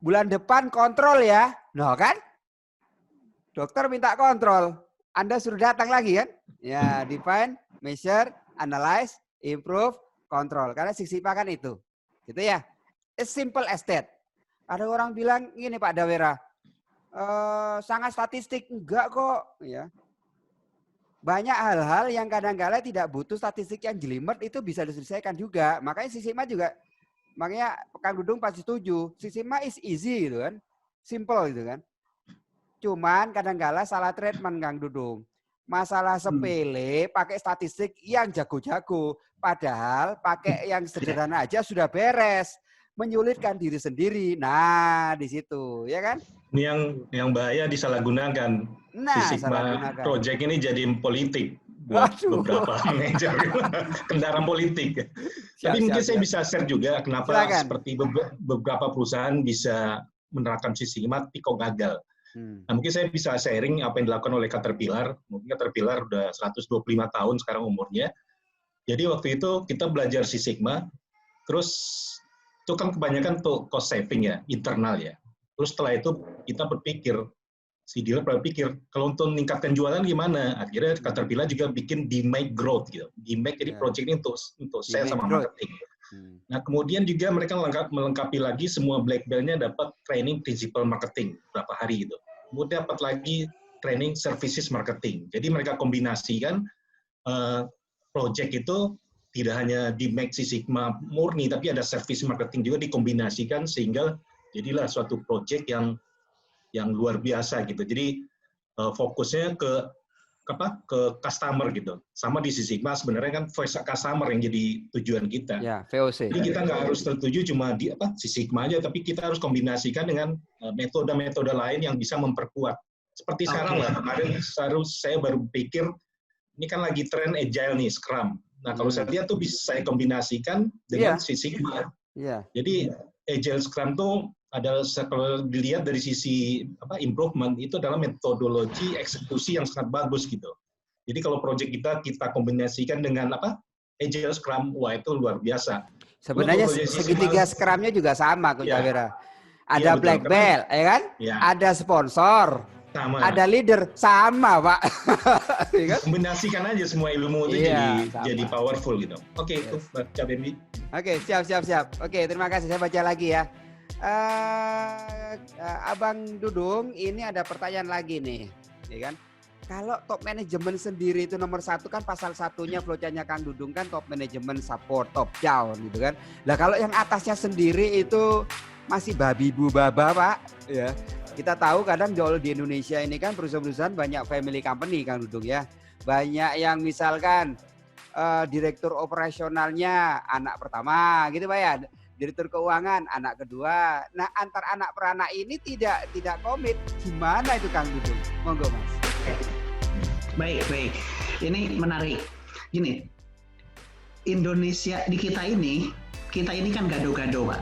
[SPEAKER 1] bulan depan kontrol ya. Nah kan? Dokter minta kontrol. Anda suruh datang lagi kan? Ya, define, measure, analyze, improve, control. Karena Six Sigma kan itu. Gitu ya. As simple as that. Ada orang bilang gini Pak Dawera, sangat statistik. Enggak kok. Ya. Banyak hal-hal yang kadang-kala tidak butuh statistik yang jelimet itu bisa diselesaikan juga. Makanya Six Sigma juga, makanya Kang Dudung pasti setuju. Six Sigma is easy gitu kan. Simple gitu kan. Cuman kadang-kala salah treatment Kang Dudung. Masalah sepele pakai statistik yang jago-jago. Padahal pakai yang sederhana aja sudah beres. Menyulitkan diri sendiri. Nah, di situ, ya kan?
[SPEAKER 3] Ini yang bahaya disalahgunakan.
[SPEAKER 1] Nah,
[SPEAKER 3] Six Sigma project ini jadi politik buat beberapa manajer. Kendaraan politik. Tapi mungkin saya bisa share juga kenapa seperti beberapa perusahaan bisa menerapkan Six Sigma tapi kok gagal. Nah, mungkin saya bisa sharing apa yang dilakukan oleh Caterpillar. Mungkin Caterpillar udah 125 tahun sekarang umurnya. Jadi waktu itu kita belajar Six Sigma, terus itu kan kebanyakan tuh cost saving ya, internal ya. Terus setelah itu kita berpikir, si dealer berpikir, kalau untuk meningkatkan jualan gimana? Akhirnya Caterpillar juga bikin DMake Growth gitu. DMake jadi project ini untuk sales sama marketing. Nah, kemudian juga mereka melengkapi lagi semua black belt-nya dapat training principal marketing berapa hari gitu. Kemudian dapat lagi training services marketing. Jadi mereka kombinasikan project itu tidak hanya di make Six Sigma murni, tapi ada service marketing juga dikombinasikan sehingga jadilah suatu project yang luar biasa gitu. Jadi fokusnya ke customer gitu. Sama di Six Sigma sebenarnya kan voice customer yang jadi tujuan kita.
[SPEAKER 1] Ya, VOC.
[SPEAKER 3] Jadi kita nggak harus tertuju cuma di Six Sigma aja, tapi kita harus kombinasikan dengan metode-metode lain yang bisa memperkuat. Seperti sekarang lah, kemarin saya baru pikir ini kan lagi tren agile nih, Scrum. Nah, kalau saya lihat tuh bisa saya kombinasikan dengan Six Sigma. Jadi agile Scrum tuh adalah kalau dilihat dari sisi improvement itu adalah metodologi eksekusi yang sangat bagus gitu. Jadi kalau project kita kombinasikan dengan agile Scrum, wah itu luar biasa.
[SPEAKER 1] Sebenarnya segitiga Scrum-nya juga sama Coach Dawera. Ada black belt, ya kan? Ya. Ada sponsor. Sama. Ada leader, sama Pak.
[SPEAKER 3] Kombinasikan aja semua ilmu itu jadi powerful gitu. Oke, itu Pak Bembi.
[SPEAKER 1] Oke, siap. Oke, terima kasih. Saya baca lagi ya. Abang Dudung, ini ada pertanyaan lagi nih, ya kan? Kalau top manajemen sendiri itu nomor 1 kan pasal 1-nya flowchart-nya Kang Dudung kan top manajemen support top down gitu kan. Lah kalau yang atasnya sendiri itu masih babi bu baba Pak, ya. Kita tahu kadang jauh di Indonesia ini kan perusahaan-perusahaan banyak family company Kang Dudung ya. Banyak yang misalkan direktur operasionalnya anak pertama gitu Pak ya. Direktur keuangan anak kedua. Nah, antar anak peranak ini tidak komit. Gimana itu Kang Dudung? Monggo Mas.
[SPEAKER 2] Baik. Ini menarik. Gini. Indonesia di kita ini kan gado-gado, Pak.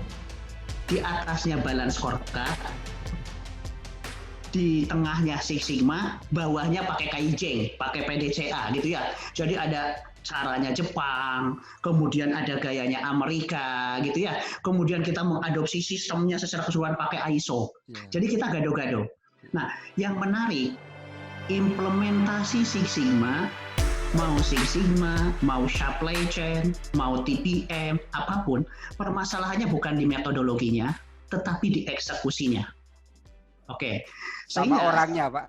[SPEAKER 2] Di atasnya balance scorecard, di tengahnya Six Sigma, bawahnya pakai Kaizen, pakai PDCA gitu ya. Jadi ada caranya Jepang, kemudian ada gayanya Amerika gitu ya. Kemudian kita mengadopsi sistemnya secara keseluruhan pakai ISO. Jadi kita gado-gado. Nah, yang menarik implementasi Six Sigma, mau Six Sigma, mau supply chain, mau TPM, apapun, permasalahannya bukan di metodologinya, tetapi di eksekusinya. Oke.
[SPEAKER 1] Sama orangnya, Pak.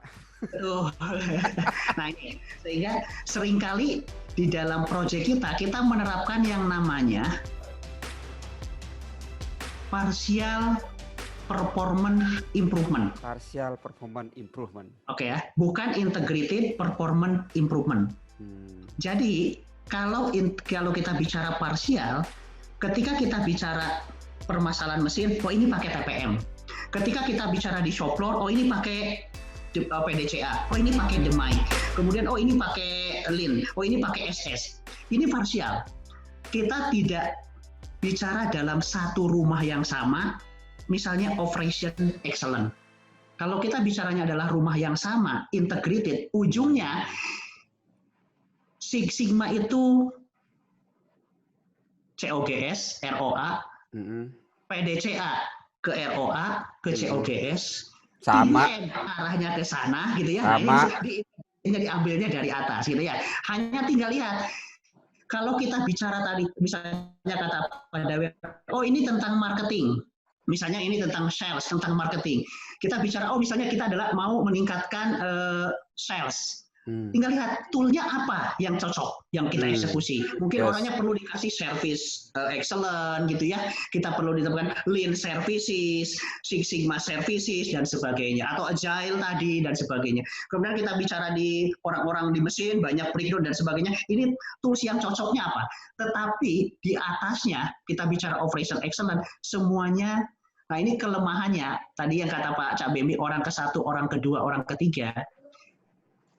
[SPEAKER 2] Nah ini, sehingga seringkali di dalam proyek kita menerapkan yang namanya partial performance improvement.
[SPEAKER 1] Partial performance improvement.
[SPEAKER 2] Oke ya, bukan integrated performance improvement. Jadi kalau kita bicara parsial, ketika kita bicara permasalahan mesin, oh ini pakai TPM. Ketika kita bicara di shop floor, oh ini pakai PDCA, oh ini pakai DMAI. Kemudian oh ini pakai Lean, oh ini pakai SS. Ini parsial. Kita tidak bicara dalam satu rumah yang sama, misalnya operation excellent. Kalau kita bicaranya adalah rumah yang sama, integrated, ujungnya Six Sigma itu COGS, ROA, PDCA ke ROA, ke COGS,
[SPEAKER 1] sama
[SPEAKER 2] arahnya ke sana gitu ya.
[SPEAKER 1] Sama.
[SPEAKER 2] Nah, ini diambilnya dari atas gitu ya. Hanya tinggal lihat. Kalau kita bicara tadi, misalnya kata Pak Dawe, oh ini tentang marketing. Misalnya ini tentang sales, tentang marketing. Kita bicara, oh misalnya kita adalah mau meningkatkan sales. Tinggal lihat toolnya apa yang cocok, yang kita eksekusi. Mungkin orangnya perlu dikasih service excellent gitu ya. Kita perlu ditemukan lean services, Six Sigma services dan sebagainya. Atau agile tadi dan sebagainya. Kemudian kita bicara di orang-orang di mesin, banyak breakdown dan sebagainya. Ini tools yang cocoknya apa? Tetapi di atasnya kita bicara operation excellent, semuanya. Nah ini kelemahannya, tadi yang kata Pak Cak Bembi, orang ke-1, orang kedua, orang ketiga,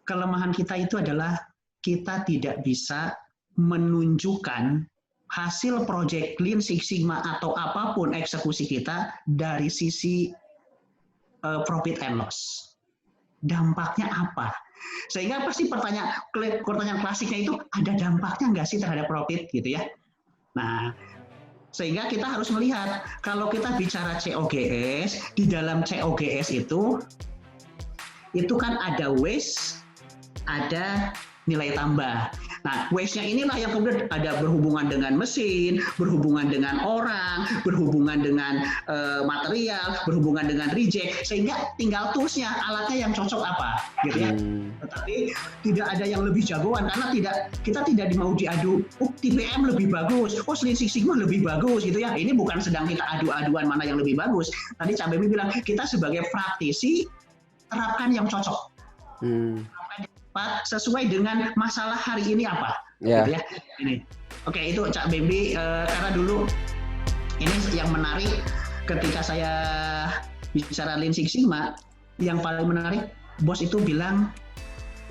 [SPEAKER 2] kelemahan kita itu adalah kita tidak bisa menunjukkan hasil project Lean Six Sigma atau apapun eksekusi kita dari sisi profit and loss. Dampaknya apa? Sehingga pasti pertanyaan klasiknya itu, ada dampaknya nggak sih terhadap profit gitu ya? Nah, sehingga kita harus melihat, kalau kita bicara COGS, di dalam COGS itu kan ada waste, ada nilai tambah. Nah, waste-nya inilah yang kemudian ada berhubungan dengan mesin, berhubungan dengan orang, berhubungan dengan material, berhubungan dengan reject, sehingga tinggal tools-nya, alatnya yang cocok apa, gitu ya. Tetapi tidak ada yang lebih jagoan karena kita tidak mau diadu, oh TPM lebih bagus, oh Lean Six Sigma lebih bagus, gitu ya. Ini bukan sedang kita adu-aduan mana yang lebih bagus. Tadi Cak Bemi bilang kita sebagai praktisi terapkan yang cocok. Sesuai dengan masalah hari ini apa, gitu ya. Ini, oke itu Cak Bembi, karena dulu ini yang menarik ketika saya bicara Lean Six Sigma, yang paling menarik bos itu bilang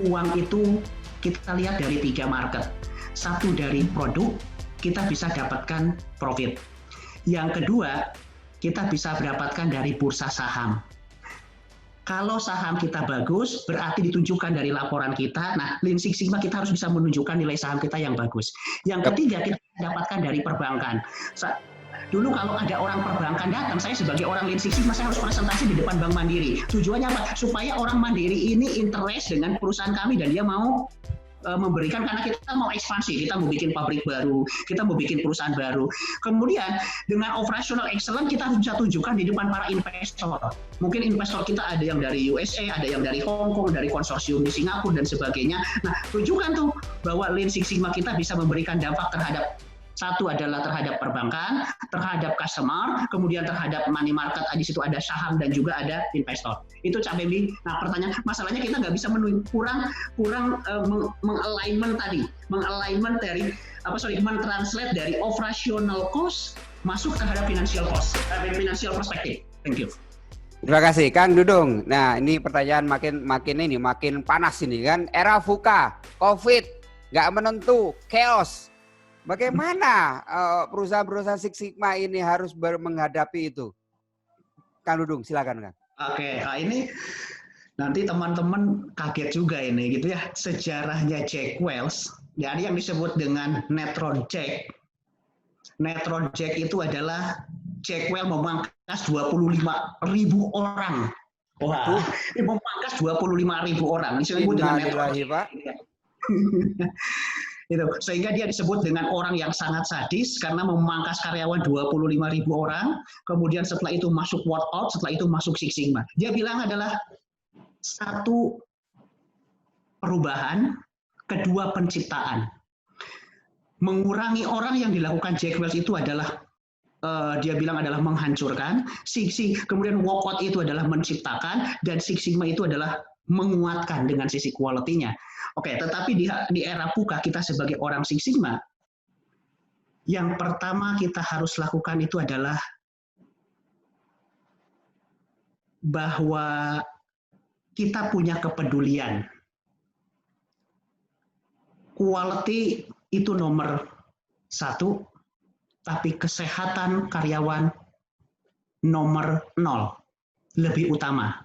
[SPEAKER 2] uang itu kita lihat dari 3 market. Satu dari produk kita bisa dapatkan profit. Yang kedua kita bisa dapatkan dari bursa saham. Kalau saham kita bagus, berarti ditunjukkan dari laporan kita. Nah, Lean Six Sigma kita harus bisa menunjukkan nilai saham kita yang bagus. Yang ketiga, kita dapatkan dari perbankan. Dulu kalau ada orang perbankan datang, saya sebagai orang Lean Six Sigma, saya harus presentasi di depan Bank Mandiri. Tujuannya apa? Supaya orang Mandiri ini interest dengan perusahaan kami dan dia mau memberikan, karena kita mau ekspansi, kita mau bikin pabrik baru, kita mau bikin perusahaan baru. Kemudian dengan operational excellence kita harus bisa tunjukkan di depan para investor. Mungkin investor kita ada yang dari USA, ada yang dari Hong Kong, dari konsorsium di Singapura dan sebagainya. Nah, tunjukkan tuh bahwa Lean Six Sigma kita bisa memberikan dampak terhadap, satu adalah terhadap perbankan, terhadap customer, kemudian terhadap money market, di situ ada saham dan juga ada investor. Itu Cak Bembi. Nah, pertanyaan, masalahnya kita nggak bisa meng-alignment tadi, mentranslate dari operational cost masuk terhadap financial cost, financial perspective. Thank you.
[SPEAKER 1] Terima kasih Kang Dudung. Nah, ini pertanyaan makin panas ini kan. Era VUCA, COVID, nggak menentu, chaos. Bagaimana perusahaan-perusahaan Six Sigma ini harus menghadapi itu? Kang Dudung, silakan Kang.
[SPEAKER 2] Oke, nah ini nanti teman-teman kaget juga ini gitu ya. Sejarahnya Jack Welch dari yang disebut dengan netron Jack. Netron Jack itu adalah Jackwell memangkas 25.000 orang. Wah, ini memangkas 25.000 orang. Disebut dengan netron Jack. Pak. Itu. Sehingga dia disebut dengan orang yang sangat sadis karena memangkas karyawan 25.000 orang. Kemudian setelah itu masuk workout, setelah itu masuk Six Sigma. Dia bilang adalah satu perubahan, kedua penciptaan. Mengurangi orang yang dilakukan Jack Welch itu adalah dia bilang adalah menghancurkan, kemudian walkout itu adalah menciptakan, dan Six Sigma itu adalah menguatkan dengan sisi quality-nya. Oke, tetapi di era VUCA kita sebagai orang Six Sigma, yang pertama kita harus lakukan itu adalah bahwa kita punya kepedulian. Quality itu nomor 1, tapi kesehatan karyawan nomor 0, lebih utama.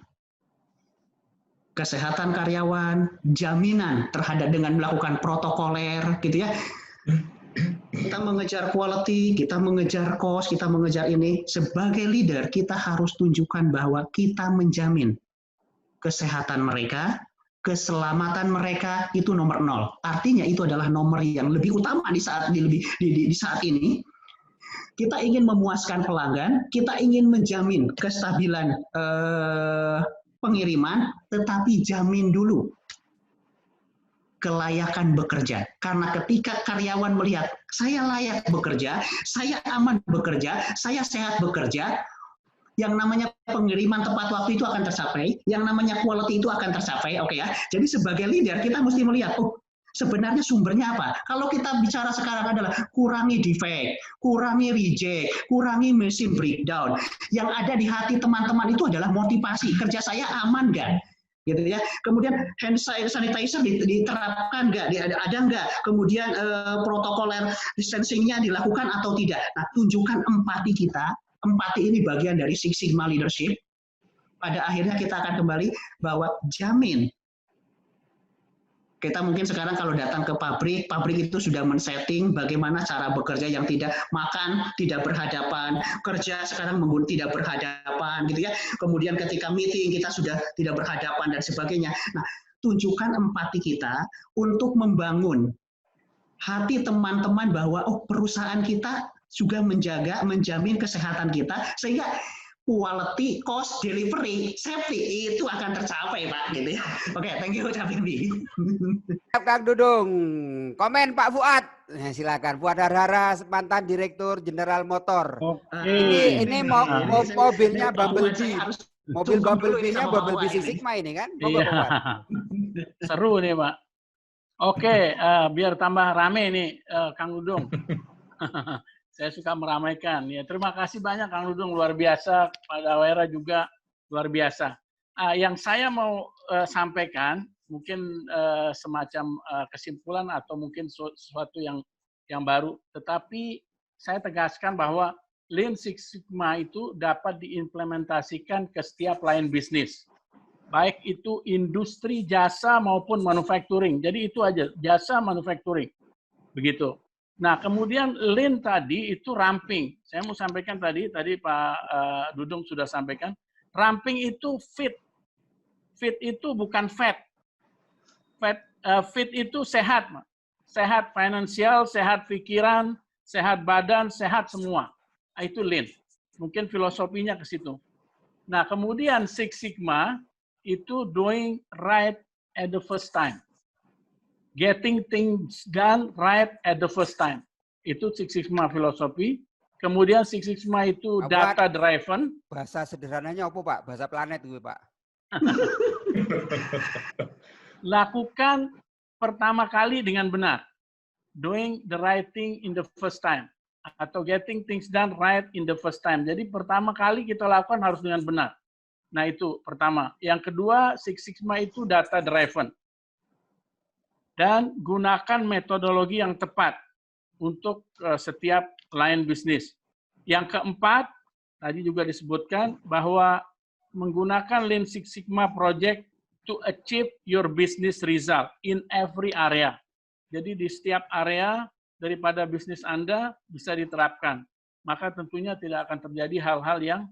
[SPEAKER 2] Kesehatan karyawan, jaminan terhadap dengan melakukan protokoler, gitu ya. Kita mengejar quality, kita mengejar cost, kita mengejar ini. Sebagai leader, kita harus tunjukkan bahwa kita menjamin kesehatan mereka, keselamatan mereka itu nomor 0. Artinya itu adalah nomor yang lebih utama di saat ini. Kita ingin memuaskan pelanggan, kita ingin menjamin kestabilan pengiriman, tetapi jamin dulu kelayakan bekerja. Karena ketika karyawan melihat saya layak bekerja, saya aman bekerja, saya sehat bekerja, yang namanya pengiriman tepat waktu itu akan tercapai, yang namanya quality itu akan tercapai, oke ya. Jadi sebagai leader kita mesti melihat, oh sebenarnya sumbernya apa? Kalau kita bicara sekarang adalah kurangi defect, kurangi reject, kurangi machine breakdown. Yang ada di hati teman-teman itu adalah motivasi, kerja saya aman nggak? Gitu ya. Kemudian hand sanitizer diterapkan nggak? Ada nggak? Kemudian protokoler distancing-nya dilakukan atau tidak? Nah, tunjukkan empati kita. Empati ini bagian dari Six Sigma leadership. Pada akhirnya kita akan kembali bahwa jamin. Kita mungkin sekarang kalau datang ke pabrik itu sudah men-setting bagaimana cara bekerja yang tidak makan, tidak berhadapan, kerja sekarang tidak berhadapan, gitu ya. Kemudian ketika meeting kita sudah tidak berhadapan dan sebagainya. Nah, tunjukkan empati kita untuk membangun hati teman-teman bahwa oh perusahaan kita juga menjamin kesehatan kita sehingga quality, cost, delivery, safety itu akan tercapai, Pak, gitu ya. Oke, thank you, Kak Bimbi.
[SPEAKER 1] Kang Dudung, komen Pak Fuad. Silakan, Fuad Harhara, mantan Direktur Jenderal Motor. Ini mobilnya Bumblebee. Mobil Bumblebee-nya Bumblebee Six Sigma ini kan?
[SPEAKER 4] Iya. Seru nih, Pak. Oke, biar tambah rame nih, Kang Dudung. Saya suka meramaikan. Ya, terima kasih banyak Kang Dudung, luar biasa. Pak Dawera juga luar biasa. Yang saya mau sampaikan mungkin semacam kesimpulan atau mungkin sesuatu yang baru. Tetapi saya tegaskan bahwa Lean Six Sigma itu dapat diimplementasikan ke setiap line bisnis. Baik itu industri, jasa maupun manufacturing. Jadi itu aja, jasa manufacturing. Begitu. Nah, kemudian Lean tadi itu ramping. Saya mau sampaikan tadi Pak Dudung sudah sampaikan, ramping itu fit. Fit itu bukan fat. Fit itu sehat. Sehat finansial, sehat pikiran, sehat badan, sehat semua. Itu Lean. Mungkin filosofinya ke situ. Nah, kemudian Six Sigma itu doing right at the first time. Getting things done right at the first time. Itu Six Sigma filosofi. Kemudian Six Sigma itu data driven.
[SPEAKER 1] Bahasa sederhananya apa, Pak? Bahasa planet itu, Pak.
[SPEAKER 4] Lakukan pertama kali dengan benar. Doing the right thing in the first time. Atau getting things done right in the first time. Jadi pertama kali kita lakukan harus dengan benar. Nah itu pertama. Yang kedua, Six Sigma itu data driven. Dan gunakan metodologi yang tepat untuk setiap line bisnis. Yang keempat, tadi juga disebutkan bahwa menggunakan Lean Six Sigma project to achieve your business result in every area. Jadi di setiap area daripada bisnis Anda bisa diterapkan. Maka tentunya tidak akan terjadi hal-hal yang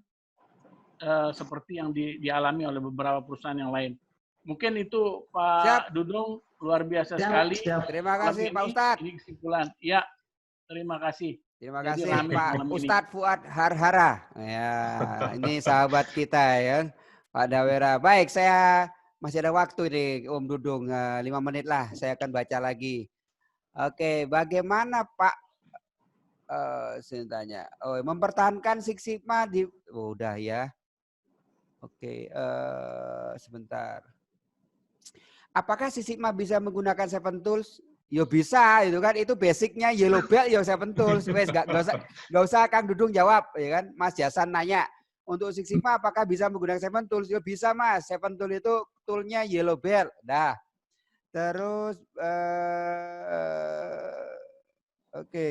[SPEAKER 4] seperti yang dialami oleh beberapa perusahaan yang lain. Mungkin itu Pak Dudung, luar biasa sekali.
[SPEAKER 1] Terima kasih Pak Ustadz.
[SPEAKER 4] Ini kesimpulan. Ya, terima kasih.
[SPEAKER 1] Terima kasih Pak Ustadz Fuad Harhara. Ya, ini sahabat kita ya, Pak Dawera. Baik, saya masih ada waktu nih Om Dudung, 5 menit lah. Saya akan baca lagi. Oke, bagaimana Pak? Saya tanya. Mempertahankan Six Sigma di. Udah ya. Oke, sebentar. Apakah Six Sigma bisa menggunakan Seven Tools? Yo bisa, itu kan, itu basicnya Yellow Belt, yo Seven Tools. Wes, nggak usah Kang Dudung jawab, ya kan? Mas Jasan nanya, untuk Six Sigma apakah bisa menggunakan Seven Tools? Yo bisa Mas, Seven Tool itu toolnya Yellow Belt. Dah. Terus, oke.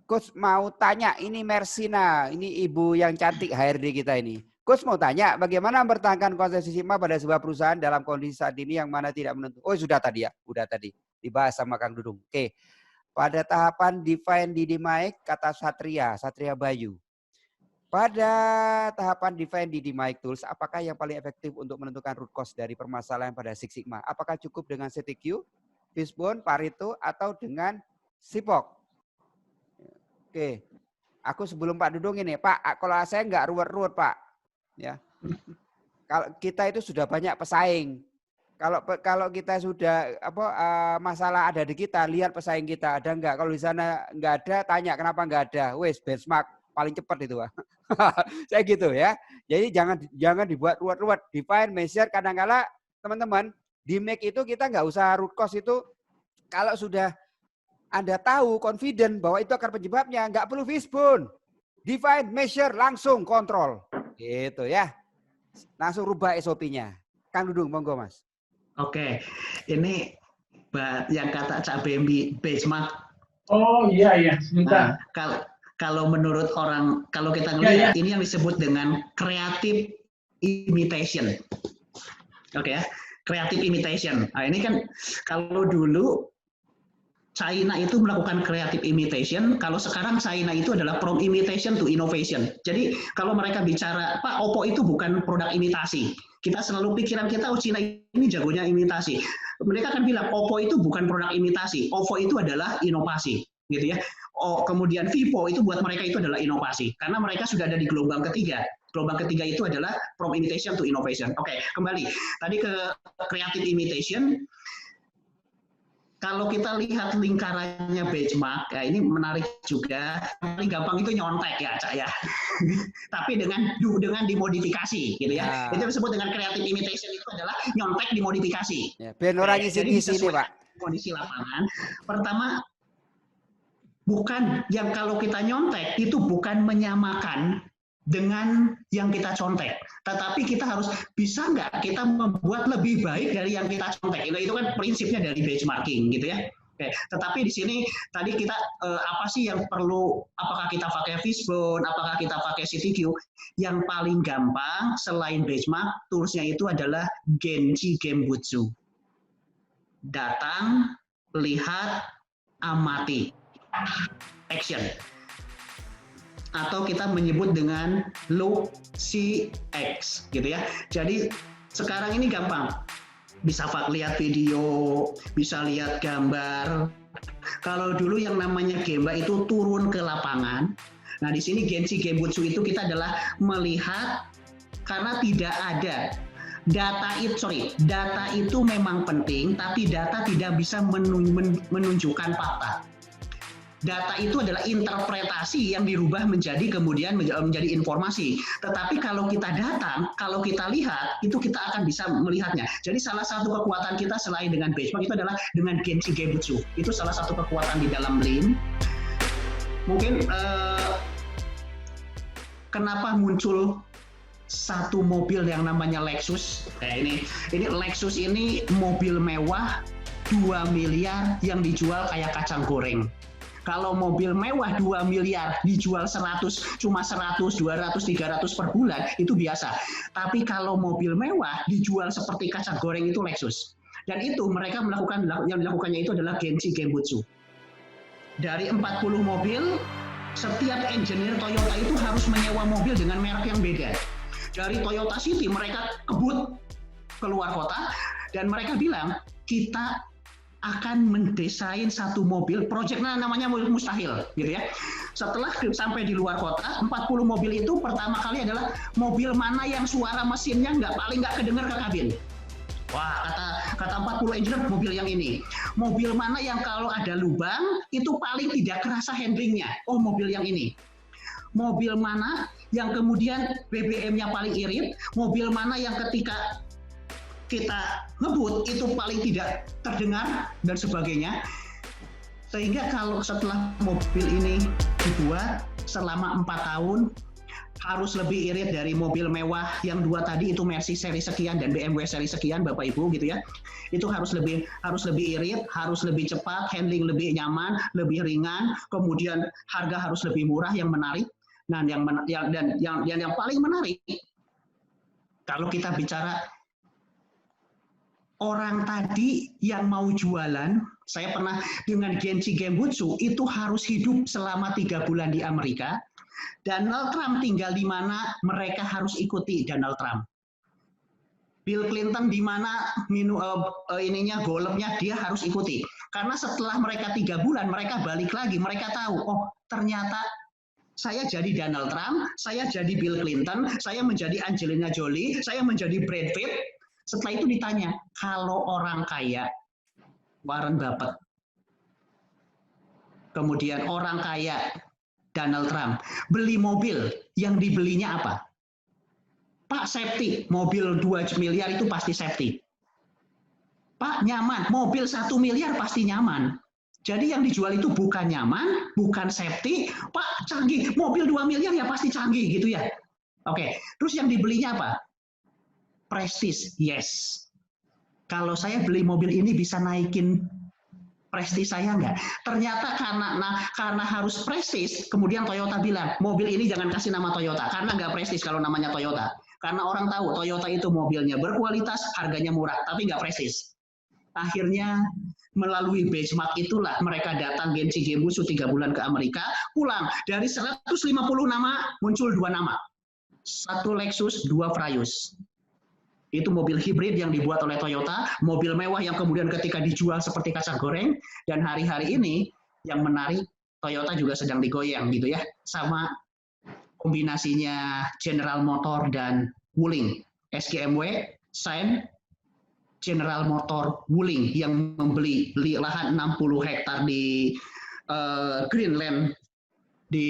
[SPEAKER 1] Coach mau tanya, ini Mersina, ini ibu yang cantik HRD kita ini. Coach mau tanya, bagaimana mempertahankan konsep Six Sigma pada sebuah perusahaan dalam kondisi saat ini yang mana tidak menentu? Oh sudah tadi ya, udah tadi dibahas sama Kang Dudung. Oke, pada tahapan define DD-Mike kata Satria Bayu. Pada tahapan define DD-Mike tools, apakah yang paling efektif untuk menentukan root cause dari permasalahan pada Six Sigma? Apakah cukup dengan CTQ, Fishbone, Pareto, atau dengan SIPOC? Oke, aku sebelum Pak Dudung ini, Pak, kalau saya nggak ruwet-ruwet Pak. Ya, kalau kita itu sudah banyak pesaing. Kalau kita sudah masalah ada di kita, lihat pesaing kita ada enggak. Kalau di sana enggak ada, tanya kenapa enggak ada. Wes benchmark paling cepat itu, Pak. Saya gitu ya. Jadi jangan dibuat ruwet-ruwet. Define, measure, kadang-kala teman-teman di make itu kita enggak usah root cause itu. Kalau sudah Anda tahu, confident bahwa itu akar penyebabnya, enggak perlu fishbone. Define, measure, langsung kontrol. Gitu ya. Langsung rubah SOP-nya. Kang Dudung, monggo Mas.
[SPEAKER 2] Oke, ini yang kata Cak Bembi benchmark.
[SPEAKER 4] Oh iya, sebentar.
[SPEAKER 2] Nah, kalau menurut orang, kalau kita ngelihat ini yang disebut dengan creative imitation. Oke ya, creative imitation. Nah ini kan kalau dulu China itu melakukan creative imitation, kalau sekarang China itu adalah from imitation to innovation. Jadi kalau mereka bicara, Pak, Oppo itu bukan produk imitasi. Kita selalu pikiran kita, oh China ini jagonya imitasi. Mereka akan bilang, Oppo itu bukan produk imitasi. Oppo itu adalah inovasi, gitu ya. Oh, kemudian Vivo itu buat mereka itu adalah inovasi. Karena mereka sudah ada di gelombang ketiga. Gelombang ketiga itu adalah from imitation to innovation. Oke, kembali. Tadi ke creative imitation. Kalau kita lihat lingkarannya benchmark, ya ini menarik juga. Paling gampang itu nyontek ya, Cak ya. Tapi dengan dimodifikasi, gitu ya. Itu disebut dengan creative imitation itu adalah nyontek dimodifikasi.
[SPEAKER 1] Ya, ben orang isi-isi ini, Pak.
[SPEAKER 2] Kondisi lapangan. Pertama, bukan yang kalau kita nyontek itu bukan menyamakan dengan yang kita contek, tetapi kita harus bisa nggak kita membuat lebih baik dari yang kita contek. Itu kan prinsipnya dari benchmarking, gitu ya. Oke, tetapi di sini tadi kita apa sih yang perlu? Apakah kita pakai Fishbone? Apakah kita pakai CTQ? Yang paling gampang selain benchmark, toolsnya itu adalah Genchi Genbutsu. Datang, lihat, amati, action. Atau kita menyebut dengan look, see, X, gitu ya. Jadi sekarang ini gampang, bisa lihat video, bisa lihat gambar. Kalau dulu yang namanya Gemba itu turun ke lapangan. Nah di sini Genchi Genbutsu itu kita adalah melihat karena tidak ada data itu memang penting, tapi data tidak bisa menunjukkan fakta. Data itu adalah interpretasi yang dirubah kemudian menjadi informasi. Tetapi kalau kita datang, kalau kita lihat, itu kita akan bisa melihatnya. Jadi salah satu kekuatan kita selain dengan benchmark itu adalah dengan Genchi Genbutsu. Itu salah satu kekuatan di dalam Lean. Mungkin kenapa muncul satu mobil yang namanya Lexus? Ini Lexus ini mobil mewah 2 miliar yang dijual kayak kacang goreng. Kalau mobil mewah 2 miliar dijual 100, 200, 300 per bulan, itu biasa. Tapi kalau mobil mewah dijual seperti kacang goreng itu Lexus. Dan itu mereka yang dilakukannya itu adalah Genchi Genbutsu. Dari 40 mobil, setiap engineer Toyota itu harus menyewa mobil dengan merek yang beda. Dari Toyota City mereka kebut keluar kota dan mereka bilang kita akan mendesain satu mobil, proyeknya namanya mustahil, gitu ya. Setelah sampai di luar kota, 40 mobil itu pertama kali adalah mobil mana yang suara mesinnya paling nggak kedengar ke kabin. Wah, kata 40 engineer mobil yang ini. Mobil mana yang kalau ada lubang itu paling tidak kerasa handlingnya. Oh, mobil yang ini. Mobil mana yang kemudian BBM-nya paling irit, mobil mana yang ketika kita ngebut itu paling tidak terdengar dan sebagainya. Sehingga kalau setelah mobil ini dibuat selama 4 tahun harus lebih irit dari mobil mewah yang 2 tadi itu Mercy seri sekian dan BMW seri sekian Bapak Ibu gitu ya. Itu harus lebih irit, harus lebih cepat, handling lebih nyaman, lebih ringan, kemudian harga harus lebih murah yang menarik. Nah, yang paling menarik kalau kita bicara orang tadi yang mau jualan, saya pernah dengan Genchi Genbutsu itu harus hidup selama 3 bulan di Amerika. Donald Trump tinggal di mana mereka harus ikuti Donald Trump. Bill Clinton di mana golfnya dia harus ikuti. Karena setelah mereka 3 bulan mereka balik lagi, mereka tahu, oh ternyata saya jadi Donald Trump, saya jadi Bill Clinton, saya menjadi Angelina Jolie, saya menjadi Brad Pitt. Setelah itu ditanya, kalau orang kaya, Warren Buffett, kemudian orang kaya, Donald Trump, beli mobil, yang dibelinya apa? Pak, safety, mobil 2 miliar itu pasti safety. Pak, nyaman, mobil 1 miliar pasti nyaman. Jadi yang dijual itu bukan nyaman, bukan safety, Pak, canggih, mobil 2 miliar ya pasti canggih gitu ya. Oke, terus yang dibelinya apa? Prestis, yes. Kalau saya beli mobil ini bisa naikin prestis saya nggak? Ternyata karena harus prestis, kemudian Toyota bilang, mobil ini jangan kasih nama Toyota, karena nggak prestis kalau namanya Toyota. Karena orang tahu Toyota itu mobilnya berkualitas, harganya murah, tapi nggak prestis. Akhirnya melalui benchmark itulah mereka datang Genchi Genbutsu 3 bulan ke Amerika, pulang dari 150 nama muncul 2 nama. 1 Lexus, 2 Prius. Itu mobil hibrid yang dibuat oleh Toyota, mobil mewah yang kemudian ketika dijual seperti kacang goreng, dan hari-hari ini yang menarik Toyota juga sedang digoyang gitu ya, sama kombinasinya General Motor dan Wuling, SGMW, Sain, General Motor Wuling yang membeli lahan 60 hektar di Greenland di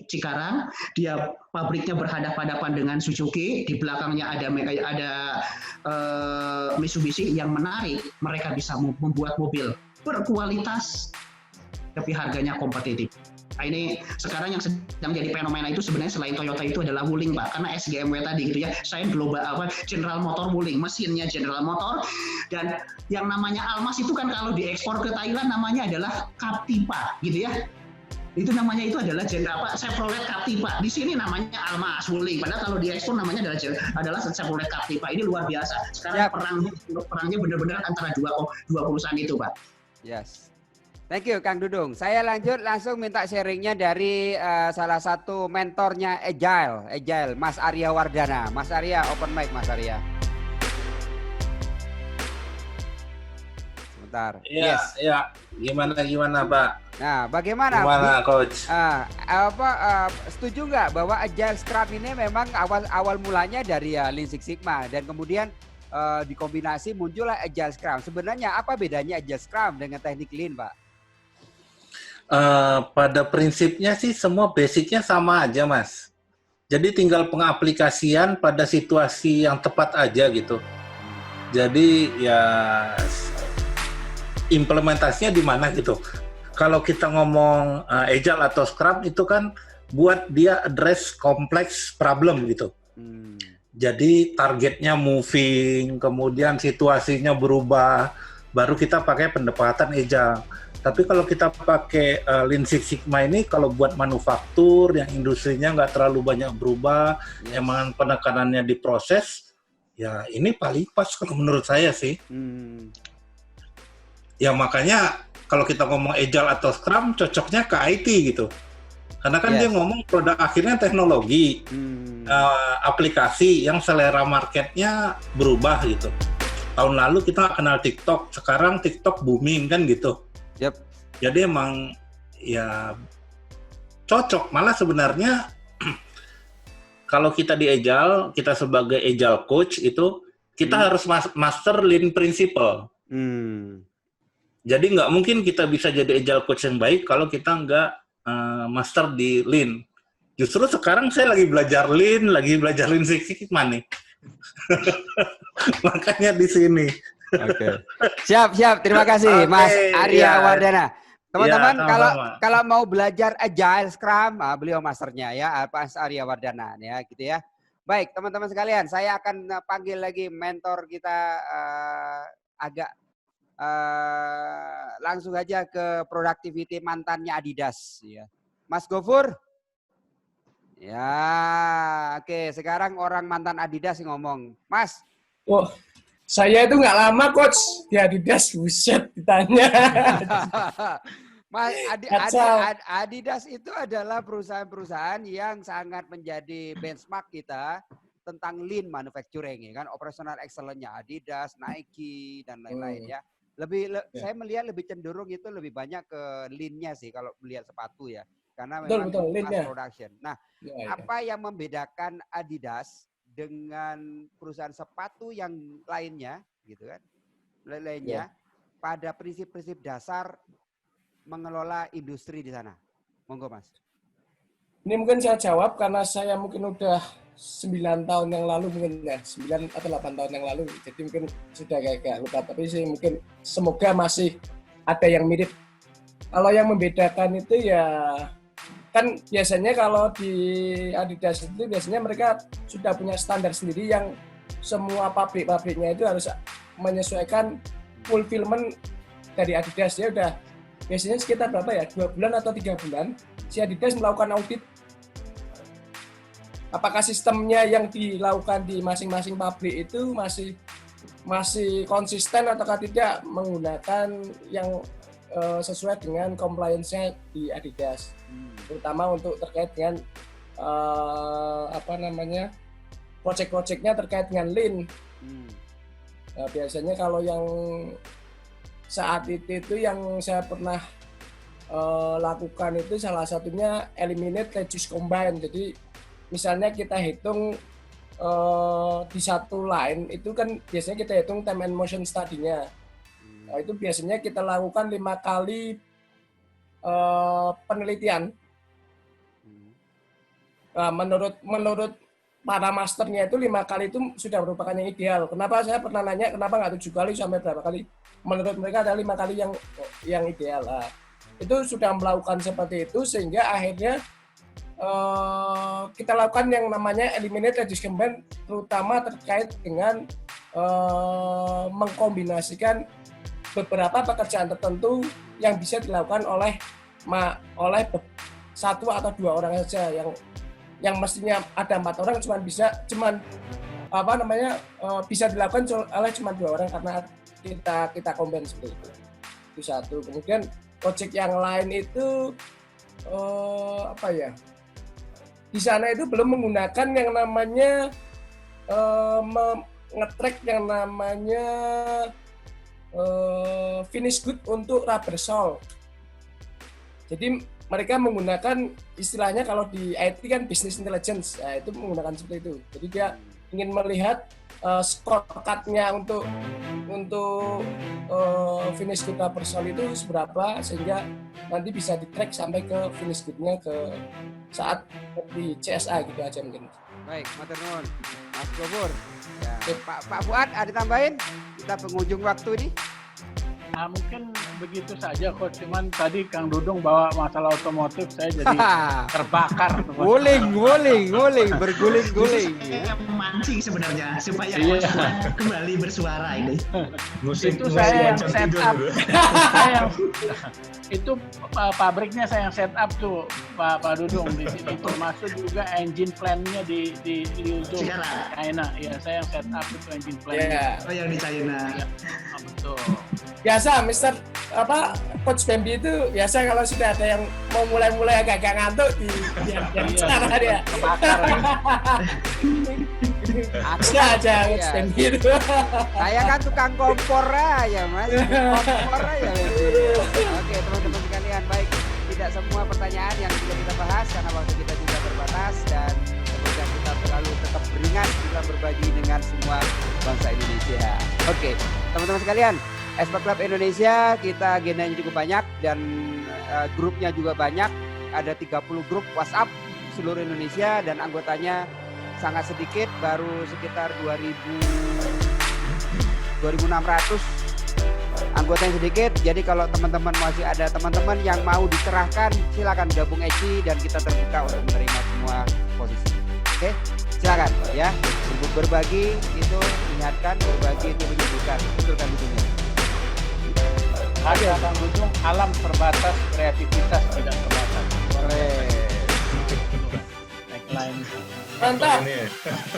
[SPEAKER 2] Cikarang, dia pabriknya berhadapan-hadapan dengan Suzuki, di belakangnya ada Mitsubishi. Yang menarik, mereka bisa membuat mobil berkualitas tapi harganya kompetitif. Nah, ini sekarang yang sedang jadi fenomena itu sebenarnya selain Toyota itu adalah Wuling, Pak, karena SGMW tadi gitu ya, saya global General Motor Wuling, mesinnya General Motor, dan yang namanya Almas itu kan kalau diekspor ke Thailand namanya adalah Captiva gitu ya. Itu namanya itu adalah Chevrolet Captiva. Di sini namanya Almas Wuling. Padahal kalau diekspor namanya adalah Chevrolet Captiva. Ini luar biasa. Sekarang perangnya benar-benar antara dua perusahaan itu, Pak.
[SPEAKER 1] Yes. Thank you, Kang Dudung. Saya lanjut langsung minta sharingnya dari salah satu mentornya Agile, Mas Arya Wardana. Mas Arya, open mic, Mas Arya. Sebentar.
[SPEAKER 5] Iya, iya. Gimana, Pak?
[SPEAKER 1] Nah, bagaimana?
[SPEAKER 5] Gimana, Coach?
[SPEAKER 1] Setuju nggak bahwa Agile Scrum ini memang awal mulanya dari Lean Six Sigma dan kemudian dikombinasi muncullah Agile Scrum. Sebenarnya apa bedanya Agile Scrum dengan teknik Lean, Pak?
[SPEAKER 5] Pada prinsipnya sih semua basicnya sama aja, Mas. Jadi tinggal pengaplikasian pada situasi yang tepat aja gitu. Jadi ya implementasinya di mana gitu. Kalau kita ngomong Agile atau Scrum itu kan buat dia address complex problem gitu. Jadi targetnya moving, kemudian situasinya berubah, baru kita pakai pendekatan Agile. Tapi kalau kita pakai Lean Six Sigma ini, kalau buat manufaktur yang industrinya nggak terlalu banyak berubah, emang penekanannya di proses, Ya ini paling pas kalau menurut saya sih. Ya makanya kalau kita ngomong Agile atau Scrum cocoknya ke IT gitu. Karena kan dia ngomong produk akhirnya teknologi, aplikasi yang selera marketnya berubah gitu. Tahun lalu kita nggak kenal TikTok, sekarang TikTok booming kan gitu.
[SPEAKER 1] Yep.
[SPEAKER 5] Jadi emang ya cocok. Malah sebenarnya kalau kita di Agile, kita sebagai Agile coach itu kita harus master Lean Principle. Jadi nggak mungkin kita bisa jadi Agile coach yang baik kalau kita nggak master di Lean. Justru sekarang saya lagi belajar Lean Six Sigma nih. Makanya di sini.
[SPEAKER 1] Oke. Siap. Terima kasih, Mas Arya Wardana. Teman-teman, kalau mau belajar Agile Scrum, beliau masternya ya, Mas Arya Wardana ya, gitu ya. Baik, teman-teman sekalian, saya akan panggil lagi mentor kita agak langsung aja ke productivity mantannya Adidas ya. Mas Gofur. Ya, oke. Sekarang orang mantan Adidas yang ngomong. Mas.
[SPEAKER 6] Oh, saya itu nggak lama coach di Adidas, buset ditanya.
[SPEAKER 1] Mas, Adidas itu adalah perusahaan-perusahaan yang sangat menjadi benchmark kita tentang lean manufacturing ya kan, operational excellence-nya Adidas, Nike dan lain-lain ya. Saya melihat lebih cenderung itu lebih banyak ke lean-nya sih kalau melihat sepatu ya. Karena memang mass production. Nah, apa yang membedakan Adidas dengan perusahaan sepatu yang lainnya, gitu kan? Lainnya pada prinsip-prinsip dasar mengelola industri di sana. Monggo, Mas.
[SPEAKER 6] Ini mungkin saya jawab karena saya mungkin udah 9 tahun yang lalu mungkin ya, 9 atau 8 tahun yang lalu. Jadi mungkin sudah kayak lupa, tapi sih mungkin semoga masih ada yang mirip. Kalau yang membedakan itu ya kan biasanya kalau di Adidas itu biasanya mereka sudah punya standar sendiri yang semua pabrik-pabriknya itu harus menyesuaikan fulfillment dari Adidas. Ya udah biasanya sekitar berapa ya, 2 bulan atau 3 bulan si Adidas melakukan audit apakah sistemnya yang dilakukan di masing-masing pabrik itu masih konsisten ataukah tidak menggunakan yang sesuai dengan compliance-nya di Adidas, terutama untuk terkait dengan project-projectnya terkait dengan Lean. Nah, biasanya kalau yang saat itu yang saya pernah lakukan itu salah satunya eliminate, reduce, combine. Jadi misalnya kita hitung di satu line itu kan biasanya kita hitung time and motion study-nya. Nah, itu biasanya kita lakukan 5 kali penelitian. Nah, menurut para masternya itu 5 kali itu sudah merupakan yang ideal. Kenapa saya pernah nanya kenapa nggak 7 kali sampai berapa kali? Menurut mereka ada 5 kali yang ideal. Nah, itu sudah melakukan seperti itu sehingga akhirnya kita lakukan yang namanya eliminate, reduce, combine, terutama terkait dengan mengkombinasikan beberapa pekerjaan tertentu yang bisa dilakukan oleh 1 atau 2 orang saja, yang mestinya ada 4 orang bisa dilakukan oleh cuma 2 orang karena kita combine seperti itu. Itu satu. Kemudian project yang lain itu di sana itu belum menggunakan yang namanya nge-track yang namanya finish good untuk rubber sole. Jadi mereka menggunakan istilahnya kalau di IT kan business intelligence, nah, itu menggunakan seperti itu. Jadi dia ingin melihat scorecard-nya untuk finish good rubber sole itu seberapa sehingga nanti bisa di-track sampai ke finish good-nya ke saat di CSA gitu aja mungkin.
[SPEAKER 1] Baik, matur nuwun. Mas Gofur. Ya, Pak Fuad ada tambahin? Kita penghujung waktu ini.
[SPEAKER 4] Nah, mungkin begitu saja kok. Cuman tadi Kang Dudung bawa masalah otomotif, saya jadi terbakar.
[SPEAKER 1] Guling, berguling-guling.
[SPEAKER 2] Saya memancing sebenarnya supaya kembali bersuara ini.
[SPEAKER 4] Itu saya yang set up. Itu pabriknya saya yang set up tuh, Pak Dudung di sini. Termasuk juga engine plan-nya di Liuzhou, China. Ya, saya yang set up itu engine plan-nya.
[SPEAKER 2] Oh, yang di China.
[SPEAKER 4] Ya, betul.
[SPEAKER 6] Biasa, Coach Bambi itu biasa kalau sudah ada yang mau mulai agak ngantuk di sana dia.
[SPEAKER 4] Kebakar.
[SPEAKER 6] Ada aja Coach Bambi itu.
[SPEAKER 1] Saya kan tukang kompor aja, Mas. Kompor aja. Oke, teman-teman sekalian, baik. Tidak semua pertanyaan yang bisa kita bahas karena waktu kita juga terbatas, dan semoga kita selalu tetap beringat dalam berbagi dengan semua bangsa Indonesia. Oke, teman-teman sekalian, Espak Club Indonesia kita agendanya cukup banyak dan grupnya juga banyak. Ada 30 grup WhatsApp seluruh Indonesia dan anggotanya sangat sedikit, baru sekitar 2.600 anggotanya sedikit. Jadi kalau teman-teman masih ada teman-teman yang mau dicerahkan, silakan gabung ECI dan kita terbuka untuk menerima semua posisi. Oke, silakan ya. Berbagi itu mengingatkan, berbagi itu menyembuhkan. Betul kan itu?
[SPEAKER 4] Ada Kang Dudung, alam terbatas, kreativitas tidak terbatas. Tagline.
[SPEAKER 6] Mantap.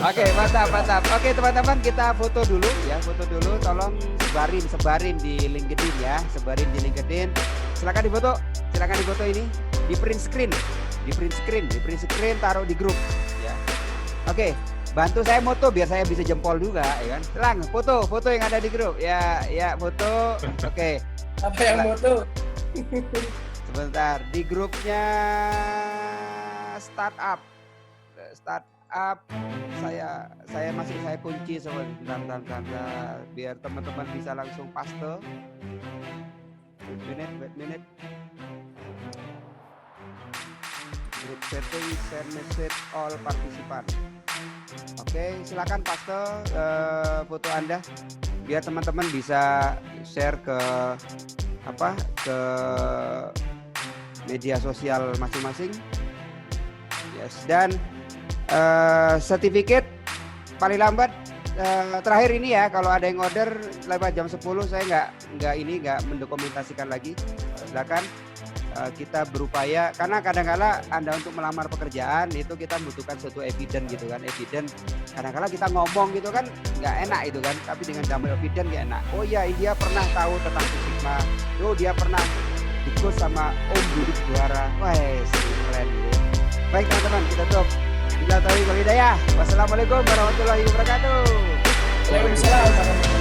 [SPEAKER 1] Oke, mantap. Oke, teman-teman, kita foto dulu ya, tolong sebarin di LinkedIn ya, Silakan difoto ini, di print screen, taruh di grup ya. Oke, bantu saya moto biar saya bisa jempol juga ya kan. Selang foto yang ada di grup. Ya, foto. Oke.
[SPEAKER 6] Apa yang moto?
[SPEAKER 1] Sebentar, di grupnya startup saya kunci sebentar biar teman-teman bisa langsung paste. Wait minute. Group setting, share message all participant. Oke, silakan paste foto Anda biar teman-teman bisa share ke media sosial masing-masing. Yes, dan sertifikat paling lambat terakhir ini ya, kalau ada yang order lewat jam 10 saya nggak mendokumentasikan lagi. Silakan kita berupaya, karena kadang-kala Anda untuk melamar pekerjaan itu kita membutuhkan suatu evidence gitu kan. Evidence kadang-kala kita ngomong gitu kan nggak enak itu kan, tapi dengan damai evidence nggak enak. Oh iya, dia pernah tahu tentang Sigma. Oh, dia pernah ikut sama Om Budi Juara. Wah, keren gitu. Baik teman-teman, kita tutup. Bila tahu kalau hidayah. Wassalamualaikum warahmatullahi wabarakatuh.
[SPEAKER 6] Waalaikumsalam.